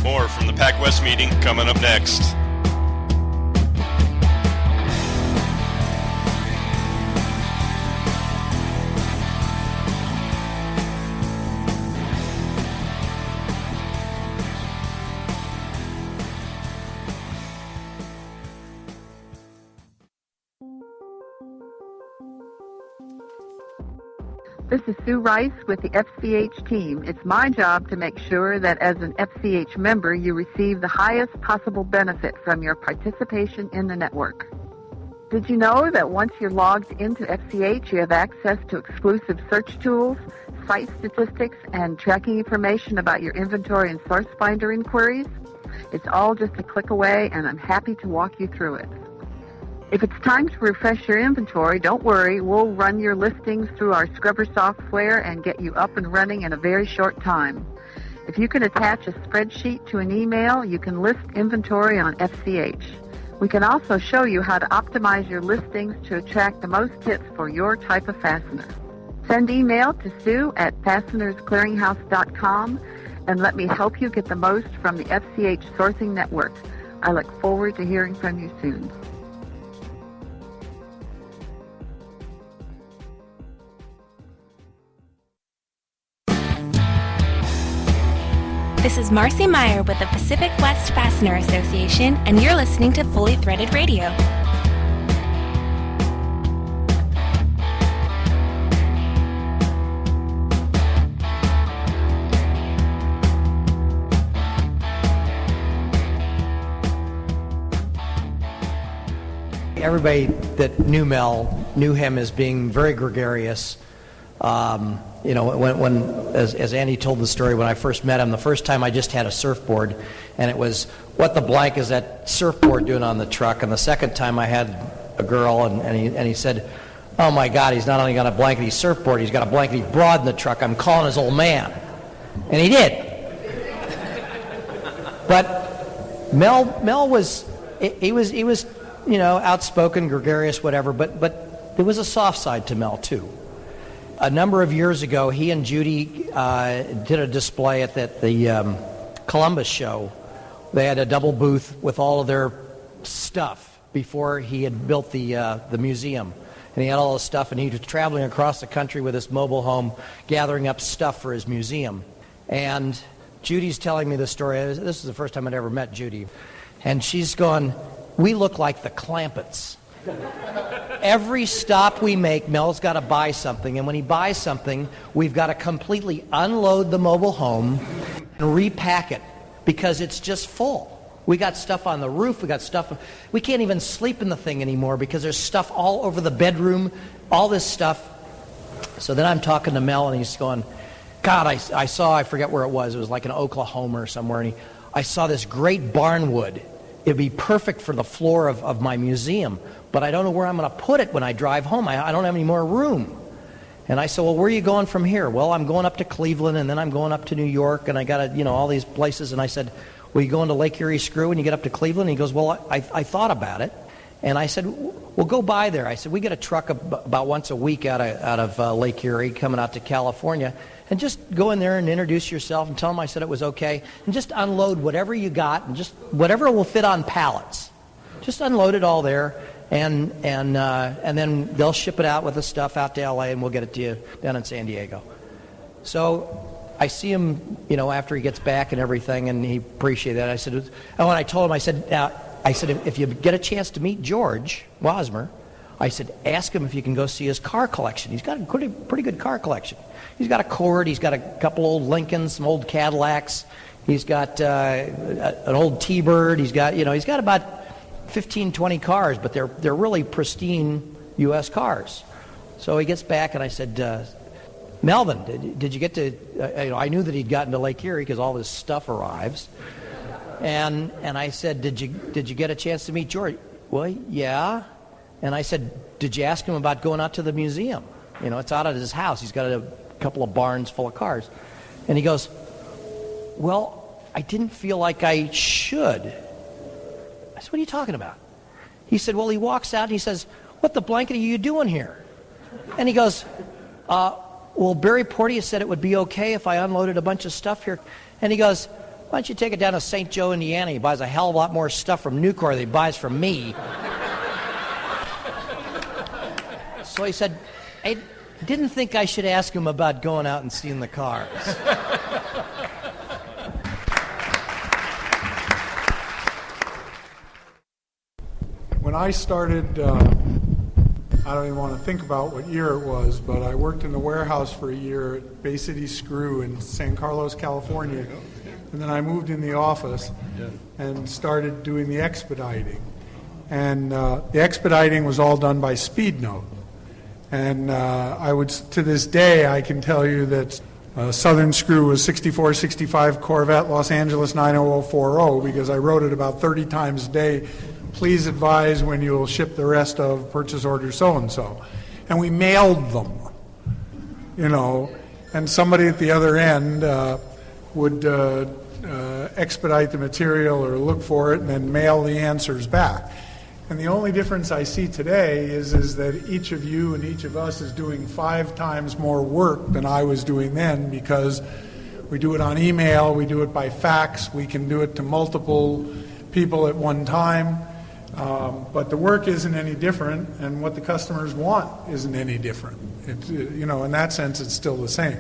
More from the Pac-West meeting coming up next.
This is Sue Rice with the FCH team. It's my job to make sure that as an FCH member, you receive the highest possible benefit from your participation in the network. Did you know that once you're logged into FCH, you have access to exclusive search tools, site statistics, and tracking information about your inventory and source finder inquiries? It's all just a click away, and I'm happy to walk you through it. If it's time to refresh your inventory, don't worry. We'll run your listings through our scrubber software and get you up and running in a very short time. If you can attach a spreadsheet to an email, you can list inventory on FCH. We can also show you how to optimize your listings to attract the most hits for your type of fastener. Send email to Sue at fastenersclearinghouse.com and let me help you get the most from the FCH sourcing network. I look forward to hearing from you soon.
This is Marcy Meyer with the Pacific West Fastener Association, and you're listening to Fully Threaded Radio.
Everybody that knew Mel knew him as being very gregarious. You know, as Andy told the story, when I first met him, the first time I just had a surfboard, and it was, what the blank is that surfboard doing on the truck? And the second time I had a girl, and he said, oh my God, he's not only got a blankety surfboard, he's got a blankety broad in the truck. I'm calling his old man. And he did. But Mel was, he was, you know, outspoken, gregarious, whatever, but there was a soft side to Mel too. A number of years ago, he and Judy did a display at the Columbus show. They had a double booth with all of their stuff before he had built the museum. And he had all this stuff, and he was traveling across the country with his mobile home, gathering up stuff for his museum. And Judy's telling me the story. This is the first time I'd ever met Judy. And she's going, we look like the Clampetts. Every stop we make, Mel's got to buy something, and when he buys something, we've got to completely unload the mobile home, and repack it because it's just full. We got stuff on the roof. We got stuff. We can't even sleep in the thing anymore because there's stuff all over the bedroom, all this stuff. So then I'm talking to Mel, and he's going, God, I saw, I forget where it was like in Oklahoma or somewhere, and I saw this great barnwood. It'd be perfect for the floor of my museum, but I don't know where I'm going to put it when I drive home. I don't have any more room. And I said, well, where are you going from here? Well, I'm going up to Cleveland, and then I'm going up to New York, and I got to, all these places. And I said, well, you going to Lake Erie Screw when you get up to Cleveland? And he goes, well, I thought about it. And I said, well, go by there. I said, we get a truck about once a week out of Lake Erie coming out to California. And just go in there and introduce yourself and tell them I said it was okay. And just unload whatever you got and just whatever will fit on pallets. Just unload it all there. And then they'll ship it out with the stuff out to L.A. and we'll get it to you down in San Diego. So I see him, after he gets back and everything, and he appreciated that. I said, when I told him, I said, if you get a chance to meet George Wasmer, I said, ask him if you can go see his car collection. He's got a pretty good car collection. He's got a Cord. He's got a couple old Lincolns, some old Cadillacs. He's got an old T-Bird. He's got about 15, 20 cars, but they're really pristine U.S. cars. So he gets back, and I said, Melvin, did you get to? I knew that he'd gotten to Lake Erie because all this stuff arrives, and I said, did you get a chance to meet George? Well, yeah. And I said, did you ask him about going out to the museum? It's out at his house. He's got a couple of barns full of cars. And he goes, well, I didn't feel like I should. I said, what are you talking about? He said, well, he walks out and he says, what the blanket are you doing here? And he goes, well, Barry Porteous said it would be okay if I unloaded a bunch of stuff here. And he goes, why don't you take it down to St. Joe, Indiana? He buys a hell of a lot more stuff from Nucor than he buys from me. So he said, I didn't think I should ask him about going out and seeing the cars.
When I started, I don't even want to think about what year it was, but I worked in the warehouse for a year at Bay City Screw in San Carlos, California. And then I moved in the office and started doing the expediting. And the expediting was all done by speed note. And to this day, I can tell you that Southern Screw was 6465 Corvette, Los Angeles 90040, because I wrote it about 30 times a day. Please advise when you'll ship the rest of purchase order so-and-so. And we mailed them, and somebody at the other end would expedite the material or look for it and then mail the answers back. And the only difference I see today is that each of you and each of us is doing 5 times more work than I was doing then, because we do it on email, we do it by fax, we can do it to multiple people at one time, but the work isn't any different, and what the customers want isn't any different. In that sense, it's still the same.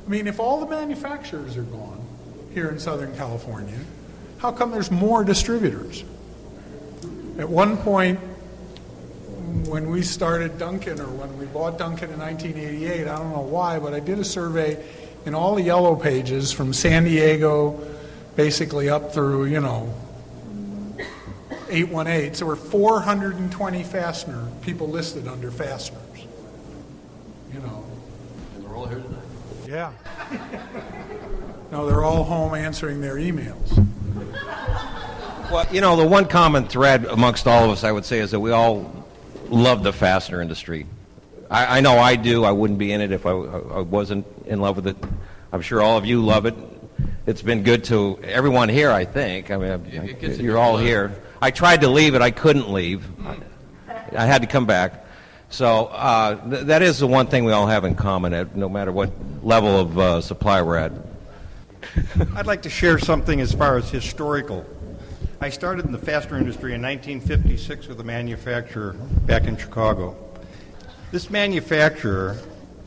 I mean, if all the manufacturers are gone here in Southern California, how come there's more distributors? At one point, when we started Duncan, or when we bought Duncan in 1988, I don't know why, but I did a survey in all the yellow pages from San Diego basically up through, 818. So there were 420 fastener people listed under fasteners.
And they're all here tonight.
Yeah. No, they're all home answering their emails.
Well, the one common thread amongst all of us, I would say, is that we all love the fastener industry. I know I do. I wouldn't be in it if I wasn't in love with it. I'm sure all of you love it. It's been good to everyone here, I think. I mean, you're all here. I tried to leave it. I couldn't leave. I had to come back. So that is the one thing we all have in common, no matter what level of supply we're at.
I'd like to share something as far as historical. I started in the fastener industry in 1956 with a manufacturer back in Chicago. This manufacturer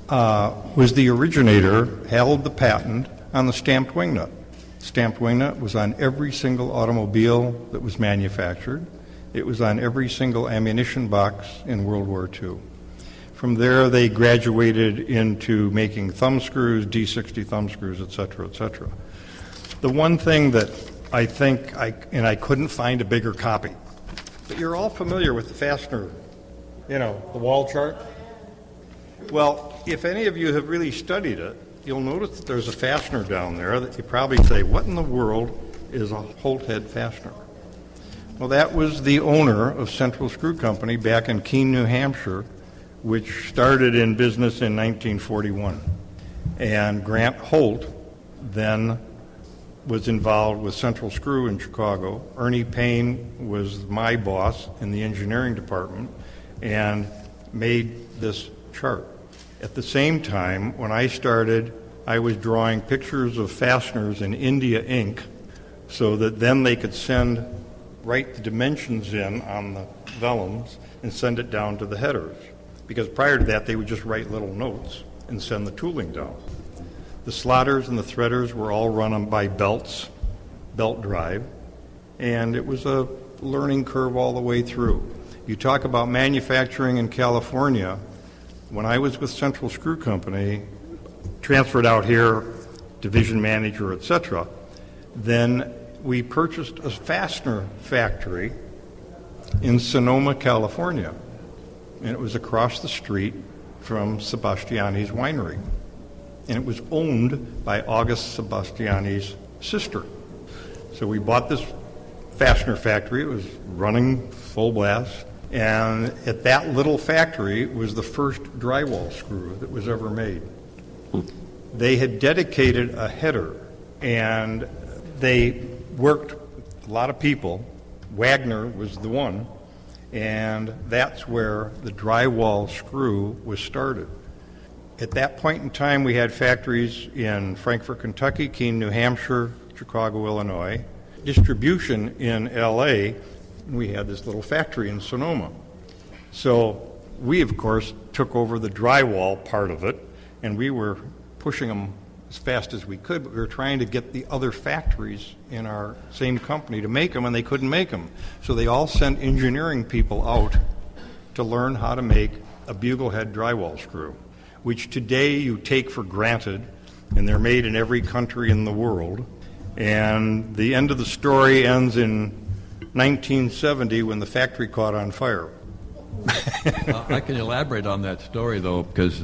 was the originator, held the patent on the stamped wing nut. Stamped wing nut was on every single automobile that was manufactured. It was on every single ammunition box in World War II. From there, they graduated into making thumb screws, D60 thumb screws, et cetera, et cetera. The one thing that I think, I couldn't find a bigger copy, but you're all familiar with the fastener, the wall chart. Well, if any of you have really studied it, you'll notice that there's a fastener down there that you probably say, what in the world is a Holt head fastener? Well, that was the owner of Central Screw Company back in Keene, New Hampshire, which started in business in 1941. And Grant Holt then was involved with Central Screw in Chicago. Ernie Payne was my boss in the engineering department and made this chart. At the same time, when I started, I was drawing pictures of fasteners in India ink so that then they could write the dimensions in on the vellums and send it down to the headers. Because prior to that, they would just write little notes and send the tooling down. The slotters and the threaders were all run by belts, belt drive, and it was a learning curve all the way through. You talk about manufacturing in California. When I was with Central Screw Company, transferred out here, division manager, etc., then we purchased a fastener factory in Sonoma, California, and it was across the street from Sebastiani's winery. And it was owned by August Sebastiani's sister. So we bought this fastener factory. It was running full blast. And at that little factory was the first drywall screw that was ever made. They had dedicated a header, and they worked a lot of people. Wagner was the one, and that's where the drywall screw was started. At that point in time, we had factories in Frankfort, Kentucky, Keene, New Hampshire, Chicago, Illinois, distribution in L.A., and we had this little factory in Sonoma. So we, of course, took over the drywall part of it, and we were pushing them as fast as we could, but we were trying to get the other factories in our same company to make them, and they couldn't make them. So they all sent engineering people out to learn how to make a bugle head drywall screw, which today you take for granted, and they're made in every country in the world. And the end of the story ends in 1970 when the factory caught on fire.
I can elaborate on that story, though, because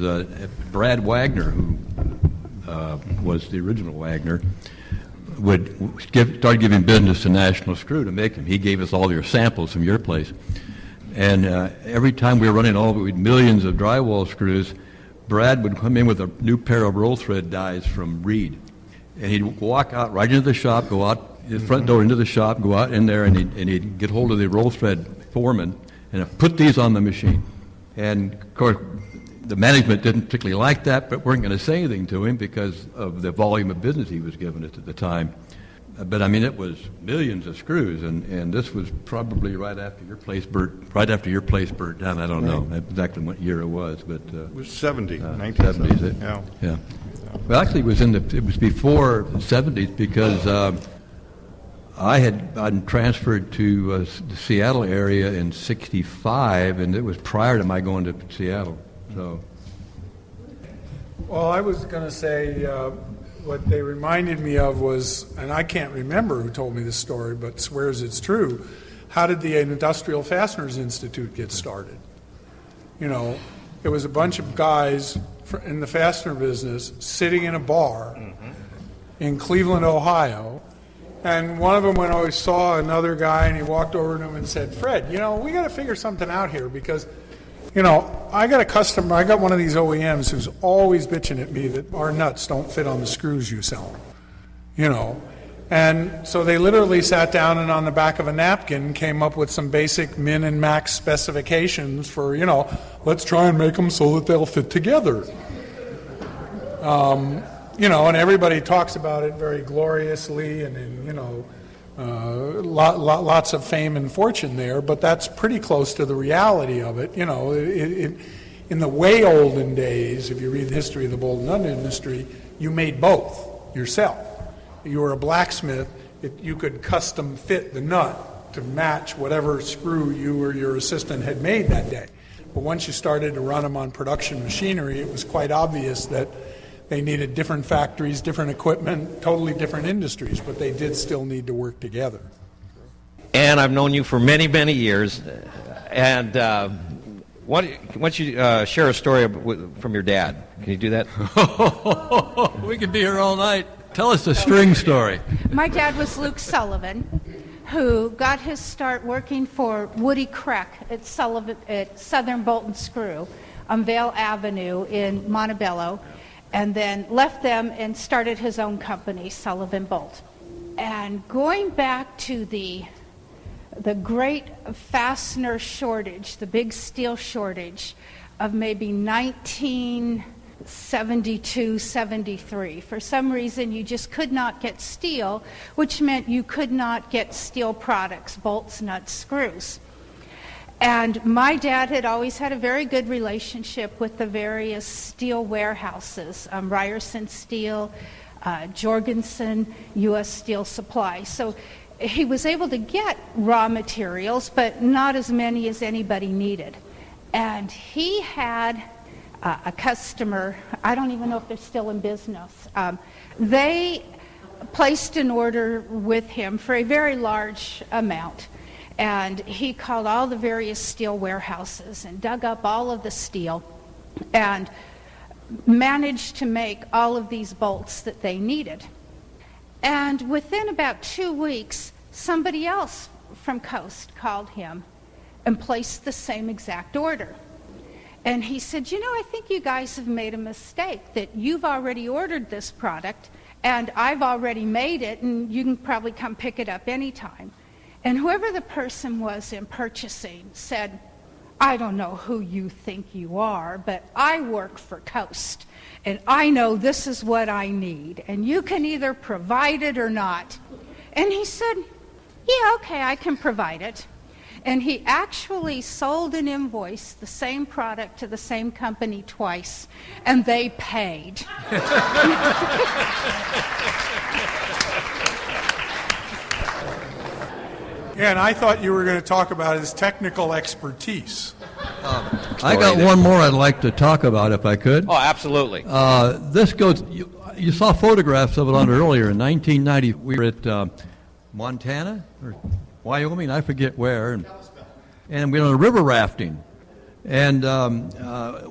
Brad Wagner, who was the original Wagner, would start giving business to National Screw to make them. He gave us all your samples from your place. And every time we were running millions of drywall screws, Brad would come in with a new pair of roll thread dies from Reed. And he'd walk out right into the shop, go out the front door into the shop, go out in there, and he'd get hold of the roll thread foreman and put these on the machine. And, of course, the management didn't particularly like that, but weren't going to say anything to him because of the volume of business he was giving us at the time. But, I mean, it was millions of screws, and this was probably right after your place burnt down. I don't know exactly what year it was, but
it was 1970s.
Yeah. Well, actually, it was before the 70s because I'd transferred to the Seattle area in '65, and it was prior to my going to Seattle. So.
Well, I was going to say what they reminded me of was, and I can't remember who told me this story, but swears it's true. How did the Industrial Fasteners Institute get started? It was a bunch of guys in the fastener business sitting in a bar in Cleveland, Ohio, and one of them went over, saw another guy, and he walked over to him and said, "Fred, we got to figure something out here because, I got one of these OEMs who's always bitching at me that our nuts don't fit on the screws you sell them, And so they literally sat down and on the back of a napkin came up with some basic min and max specifications for, let's try and make them so that they'll fit together. And everybody talks about it very gloriously and lots of fame and fortune there, but that's pretty close to the reality of it. In the way olden days, if you read the history of the bolt and nut industry, you made both yourself. You were a blacksmith, you could custom fit the nut to match whatever screw you or your assistant had made that day. But once you started to run them on production machinery, it was quite obvious that they needed different factories, different equipment, totally different industries, but they did still need to work together.
And I've known you for many, many years. And why don't you share a story from your dad? Can you do that?
We could be here all night. Tell us the string story.
My dad was Luke Sullivan, who got his start working for Woody Kreck at Southern Bolt and Screw on Vale Avenue in Montebello, and then left them and started his own company, Sullivan Bolt. And going back to the great fastener shortage, the big steel shortage of maybe 1972, 73. For some reason, you just could not get steel, which meant you could not get steel products, bolts, nuts, screws. And my dad had always had a very good relationship with the various steel warehouses, Ryerson Steel, Jorgensen, U.S. Steel Supply. So he was able to get raw materials, but not as many as anybody needed. And he had a customer, I don't even know if they're still in business. They placed an order with him for a very large amount. And he called all the various steel warehouses and dug up all of the steel and managed to make all of these bolts that they needed. And within about 2 weeks, somebody else from Coast called him and placed the same exact order. And he said, I think you guys have made a mistake, that you've already ordered this product and I've already made it and you can probably come pick it up anytime. And whoever the person was in purchasing said, I don't know who you think you are, but I work for Coast, and I know this is what I need, and you can either provide it or not. And he said, yeah, okay, I can provide it. And he actually sold and invoiced the same product to the same company twice, and they paid.
And I thought you were going to talk about his technical expertise.
I got one more I'd like to talk about, if I could.
Oh, absolutely.
This goes, you saw photographs of it on it earlier. In 1990, we were at Montana or Wyoming, I forget where, and we were on a river rafting. And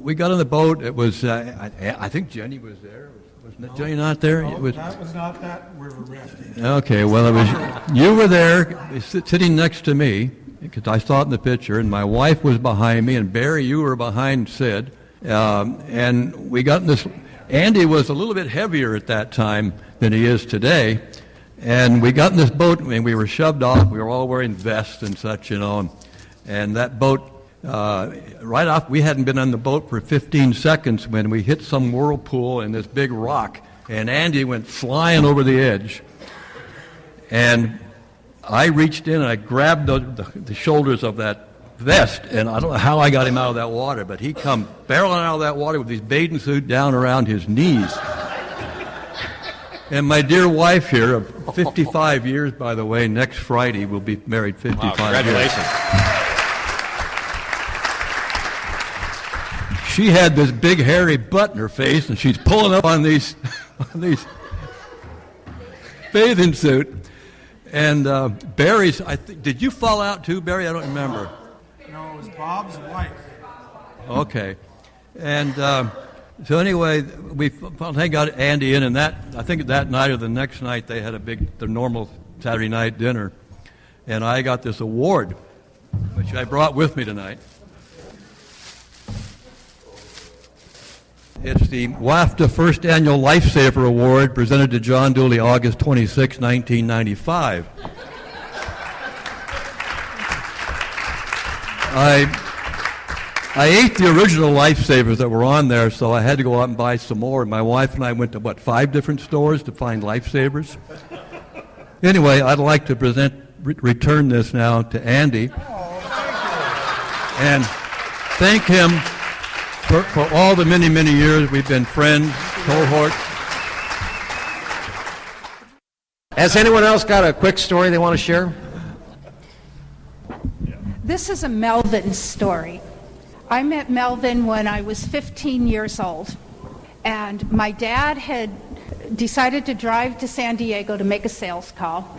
we got on the boat. It was, I think Jenny was there. Was Jenny not there?
No,
it was,
that was not that river rafting.
Okay, well, it was. You were there, sitting next to me, because I saw it in the picture, and my wife was behind me, and Barry, you were behind Sid, and we got in this. Andy was a little bit heavier at that time than he is today, and we got in this boat, and we were shoved off. We were all wearing vests and such, and that boat. Right off, we hadn't been on the boat for 15 seconds when we hit some whirlpool and this big rock, and Andy went flying over the edge. And I reached in and I grabbed the shoulders of that vest, and I don't know how I got him out of that water, but he come barreling out of that water with his bathing suit down around his knees. And my dear wife here, of 55 years, by the way, next Friday we'll be married 55 years.
Congratulations.
She had this big hairy butt in her face, and she's pulling up on these bathing suit. And Barry's, did you fall out too, Barry? I don't remember.
No, it was Bob's wife.
Okay. And so anyway, we finally got Andy in, and I think that night or the next night they had the normal Saturday night dinner. And I got this award, which I brought with me tonight. It's the WAFTA First Annual Lifesaver Award, presented to John Dooley, August 26, 1995. I ate the original Lifesavers that were on there, so I had to go out and buy some more. My wife and I went to, 5 different stores to find Lifesavers? Anyway, I'd like to return this now to Andy. And thank him for all the many, many years we've been friends, cohorts.
Has anyone else got a quick story they want to share?
This is a Melvin story. I met Melvin when I was 15 years old, and my dad had decided to drive to San Diego to make a sales call,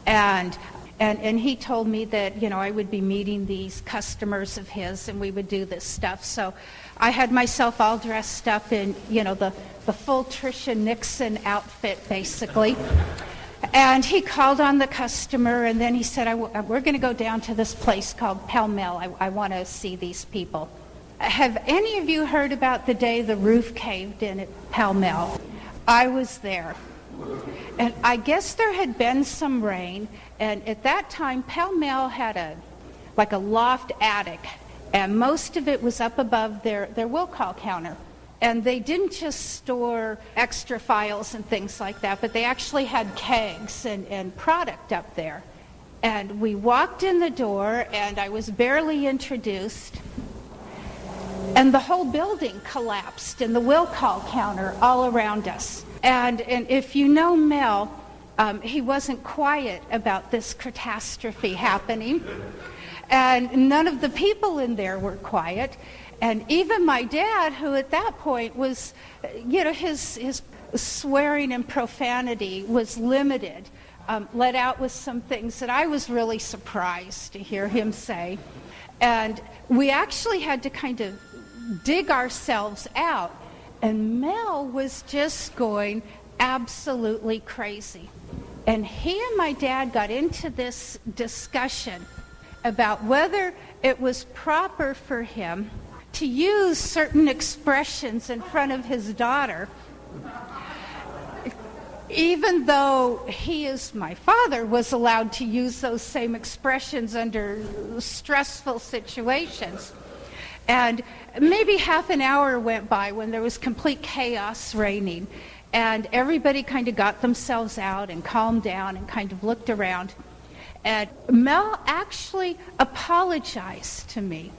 and he told me that, I would be meeting these customers of his and we would do this stuff. So I had myself all dressed up in, the full Tricia Nixon outfit, basically. And he called on the customer, and then he said, we're going to go down to this place called Pell Mell. I want to see these people. Have any of you heard about the day the roof caved in at Pell Mell? I was there. And I guess there had been some rain, and at that time, Pell Mell had a loft attic, and most of it was up above their will call counter. And they didn't just store extra files and things like that, but they actually had kegs and product up there. And we walked in the door, and I was barely introduced, and the whole building collapsed, and the will call counter all around us. And if you know Mel, he wasn't quiet about this catastrophe happening. And none of the people in there were quiet. And even my dad, who at that point was, his swearing and profanity was limited, let out with some things that I was really surprised to hear him say. And we actually had to kind of dig ourselves out. And Mel was just going absolutely crazy. And he and my dad got into this discussion about whether it was proper for him to use certain expressions in front of his daughter, even though he, as my father, was allowed to use those same expressions under stressful situations. And maybe half an hour went by when there was complete chaos reigning, and everybody kind of got themselves out and calmed down and kind of looked around. And Mel actually apologized to me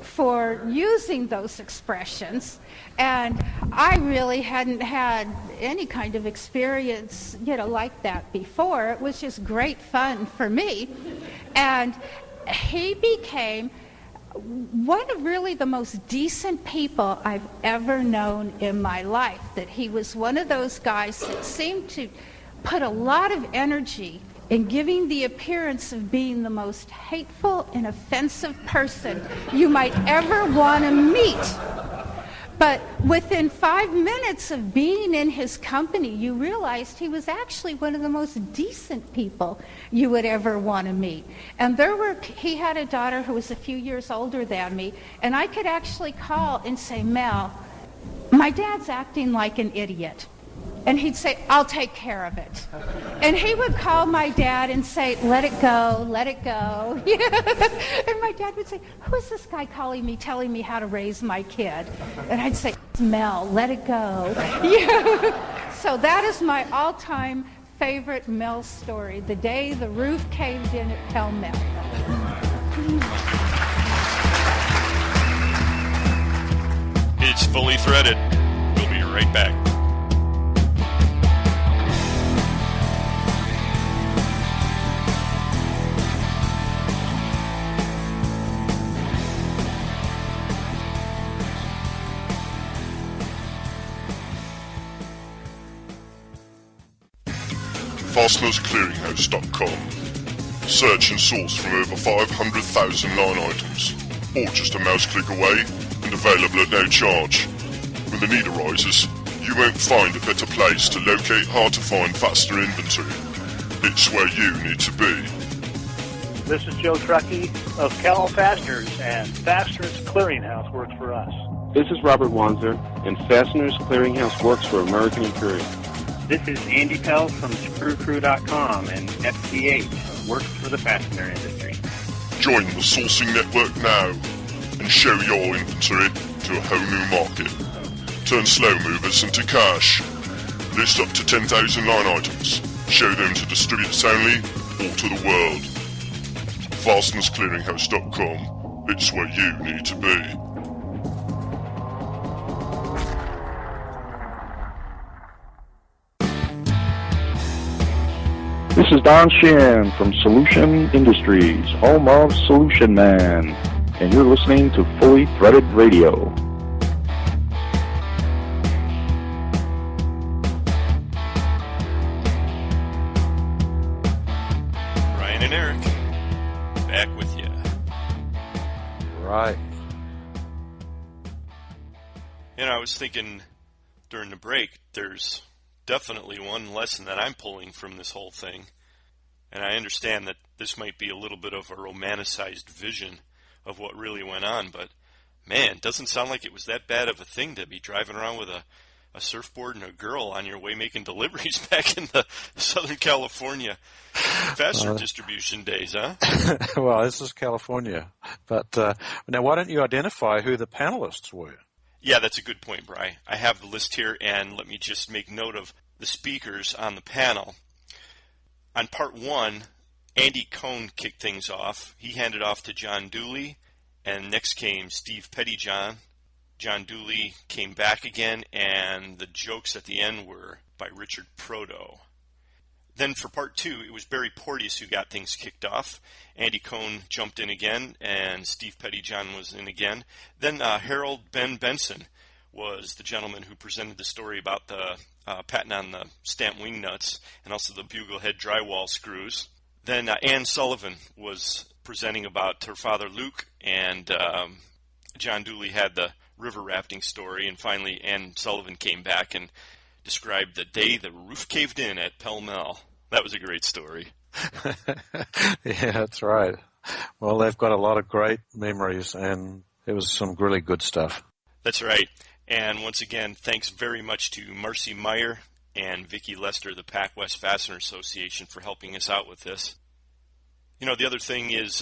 for using those expressions, and I really hadn't had any kind of experience, like that before. It was just great fun for me, and he became one of really the most decent people I've ever known in my life. That he was one of those guys that seemed to put a lot of energy in giving the appearance of being the most hateful and offensive person you might ever want to meet. But within 5 minutes of being in his company, you realized he was actually one of the most decent people you would ever want to meet. And he had a daughter who was a few years older than me, and I could actually call and say, Mel, my dad's acting like an idiot. And he'd say, I'll take care of it. And he would call my dad and say, let it go, let it go. And my dad would say, who is this guy calling me, telling me how to raise my kid? And I'd say, Mel, let it go. So that is my all-time favorite Mel story, the day the roof caved in at Pell Mell.
It's Fully Threaded. We'll be right back.
FastenersClearinghouse.com. Search and source from over 500,000 line items, all just a mouse click away and available at no charge. When the need arises, you won't find a better place to locate hard-to-find fastener inventory. It's where you need to be.
This is Joe Truckee of Cal Fasteners, and Fasteners Clearinghouse works for us.
This is Robert Wanzer, and Fasteners Clearinghouse works for American Imperial.
This is Andy Cohn from ScrewCrew.com, and FCH works for the fastener industry.
Join the sourcing network now and show your inventory to a whole new market. Turn slow movers into cash. List up to 10,000 line items. Show them to distributors only or to the world. FastenersClearinghouse.com. It's where you need to be.
This is Don Shin from Solution Industries, home of Solution Man.
and you're listening to Fully Threaded Radio.
Brian and Eric, back with you.
Right.
I was thinking during the break, there's definitely one lesson that I'm pulling from this whole thing. And I understand that this might be a little bit of a romanticized vision of what really went on, but man, it doesn't sound like it was that bad of a thing to be driving around with a surfboard and a girl on your way making deliveries back in the Southern California fastener distribution days, huh?
Well, this is California. But now why don't you identify who the panelists were?
Yeah, that's a good point, Bri. I have the list here, and let me just make note of the speakers on the panel. On part one, Andy Cohn kicked things off. He handed off to John Dooley, and next came Steve Pettyjohn. John Dooley came back again, and the jokes at the end were by Richard Proto. Then for part two, it was Barry Porteous who got things kicked off. Andy Cohn jumped in again, and Steve Pettyjohn was in again. Then Harold Ben Benson was the gentleman who presented the story about the patent on the stamp wing nuts and also the bugle head drywall screws. Then Ann Sullivan was presenting about her father Luke, and John Dooley had the river rafting story, and finally Ann Sullivan came back and described the day the roof caved in at Pell Mell. That was a great story.
Yeah, that's right. Well, they've got a lot of great memories, and it was some really good stuff.
That's right. And once again, thanks very much to Marcy Meyer and Vicki Lester, the Pac-West Fastener Association, for helping us out with this. The other thing is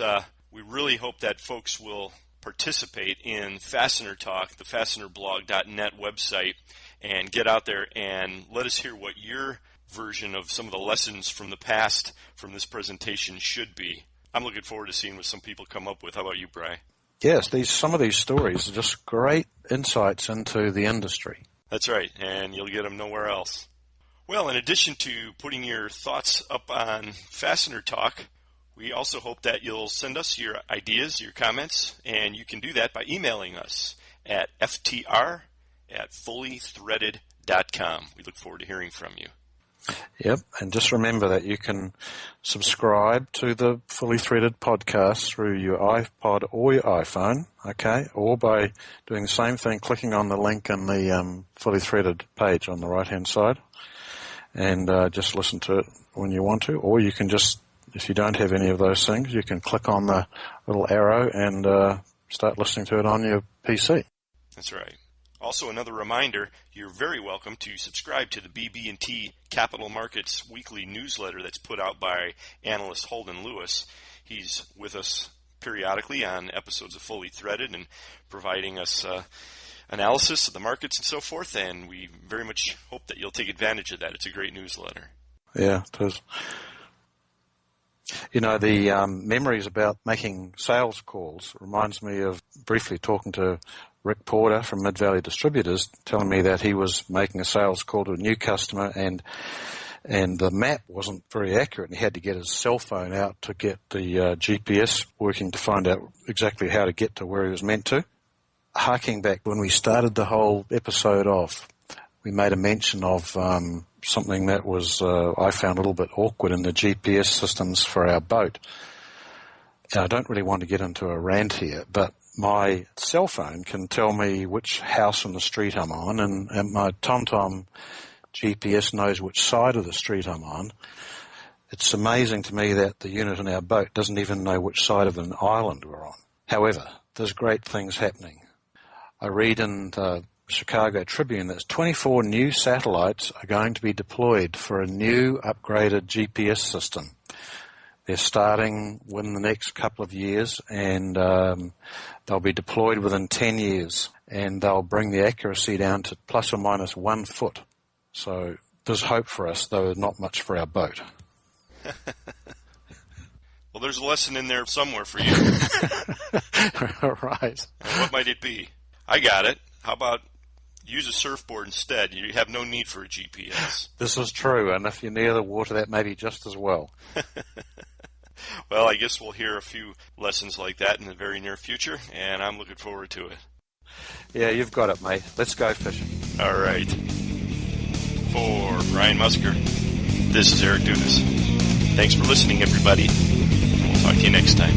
we really hope that folks will participate in Fastener Talk, the fastenerblog.net website, and get out there and let us hear what your version of some of the lessons from the past from this presentation should be. I'm looking forward to seeing what some people come up with. How about you, Bri?
Yes, some of these stories are just great insights into the industry.
That's right, and you'll get them nowhere else. Well, in addition to putting your thoughts up on Fastener Talk, we also hope that you'll send us your ideas, your comments, and you can do that by emailing us at ftr@fullythreaded.com. We look forward to hearing from you.
Yep, and just remember that you can subscribe to the Fully Threaded podcast through your iPod or your iPhone, okay, or by doing the same thing, clicking on the link in the Fully Threaded page on the right-hand side, and just listen to it when you want to, or you can just, if you don't have any of those things, you can click on the little arrow and start listening to it on your PC.
That's right. Also, another reminder, you're very welcome to subscribe to the BB&T Capital Markets weekly newsletter that's put out by analyst Holden Lewis. He's with us periodically on episodes of Fully Threaded and providing us analysis of the markets and so forth, and we very much hope that you'll take advantage of that. It's a great newsletter.
Yeah, it is. The memories about making sales calls reminds me of briefly talking to Rick Porter from Mid-Valley Distributors, telling me that he was making a sales call to a new customer and the map wasn't very accurate, and he had to get his cell phone out to get the GPS working to find out exactly how to get to where he was meant to. Harking back when we started the whole episode off, we made a mention of something that was I found a little bit awkward in the GPS systems for our boat. And I don't really want to get into a rant here, but my cell phone can tell me which house on the street I'm on, and my TomTom GPS knows which side of the street I'm on. It's amazing to me that the unit in our boat doesn't even know which side of an island we're on. However, there's great things happening. I read in the Chicago Tribune that 24 new satellites are going to be deployed for a new upgraded GPS system. They're starting within the next couple of years, and they'll be deployed within 10 years, and they'll bring the accuracy down to plus or minus 1 foot. So there's hope for us, though not much for our boat.
Well, there's a lesson in there somewhere for you.
Right.
And what might it be? I got it. How about use a surfboard instead? You have no need for a GPS.
This is true, and if you're near the water, that may be just as well.
Well, I guess we'll hear a few lessons like that in the very near future, and I'm looking forward to it.
Yeah, you've got it, mate. Let's go fishing.
All right. For Brian Musker, this is Eric Dudas. Thanks for listening, everybody. We'll talk to you next time.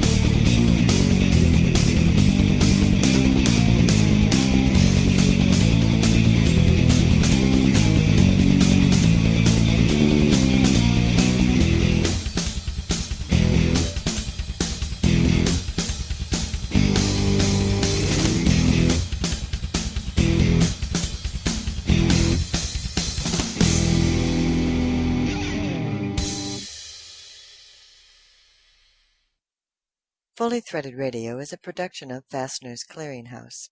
Fully Threaded Radio is a production of Fasteners Clearinghouse.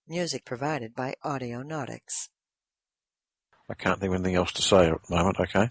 Music provided by Audionautics.
I can't think of anything else to say at the moment, okay?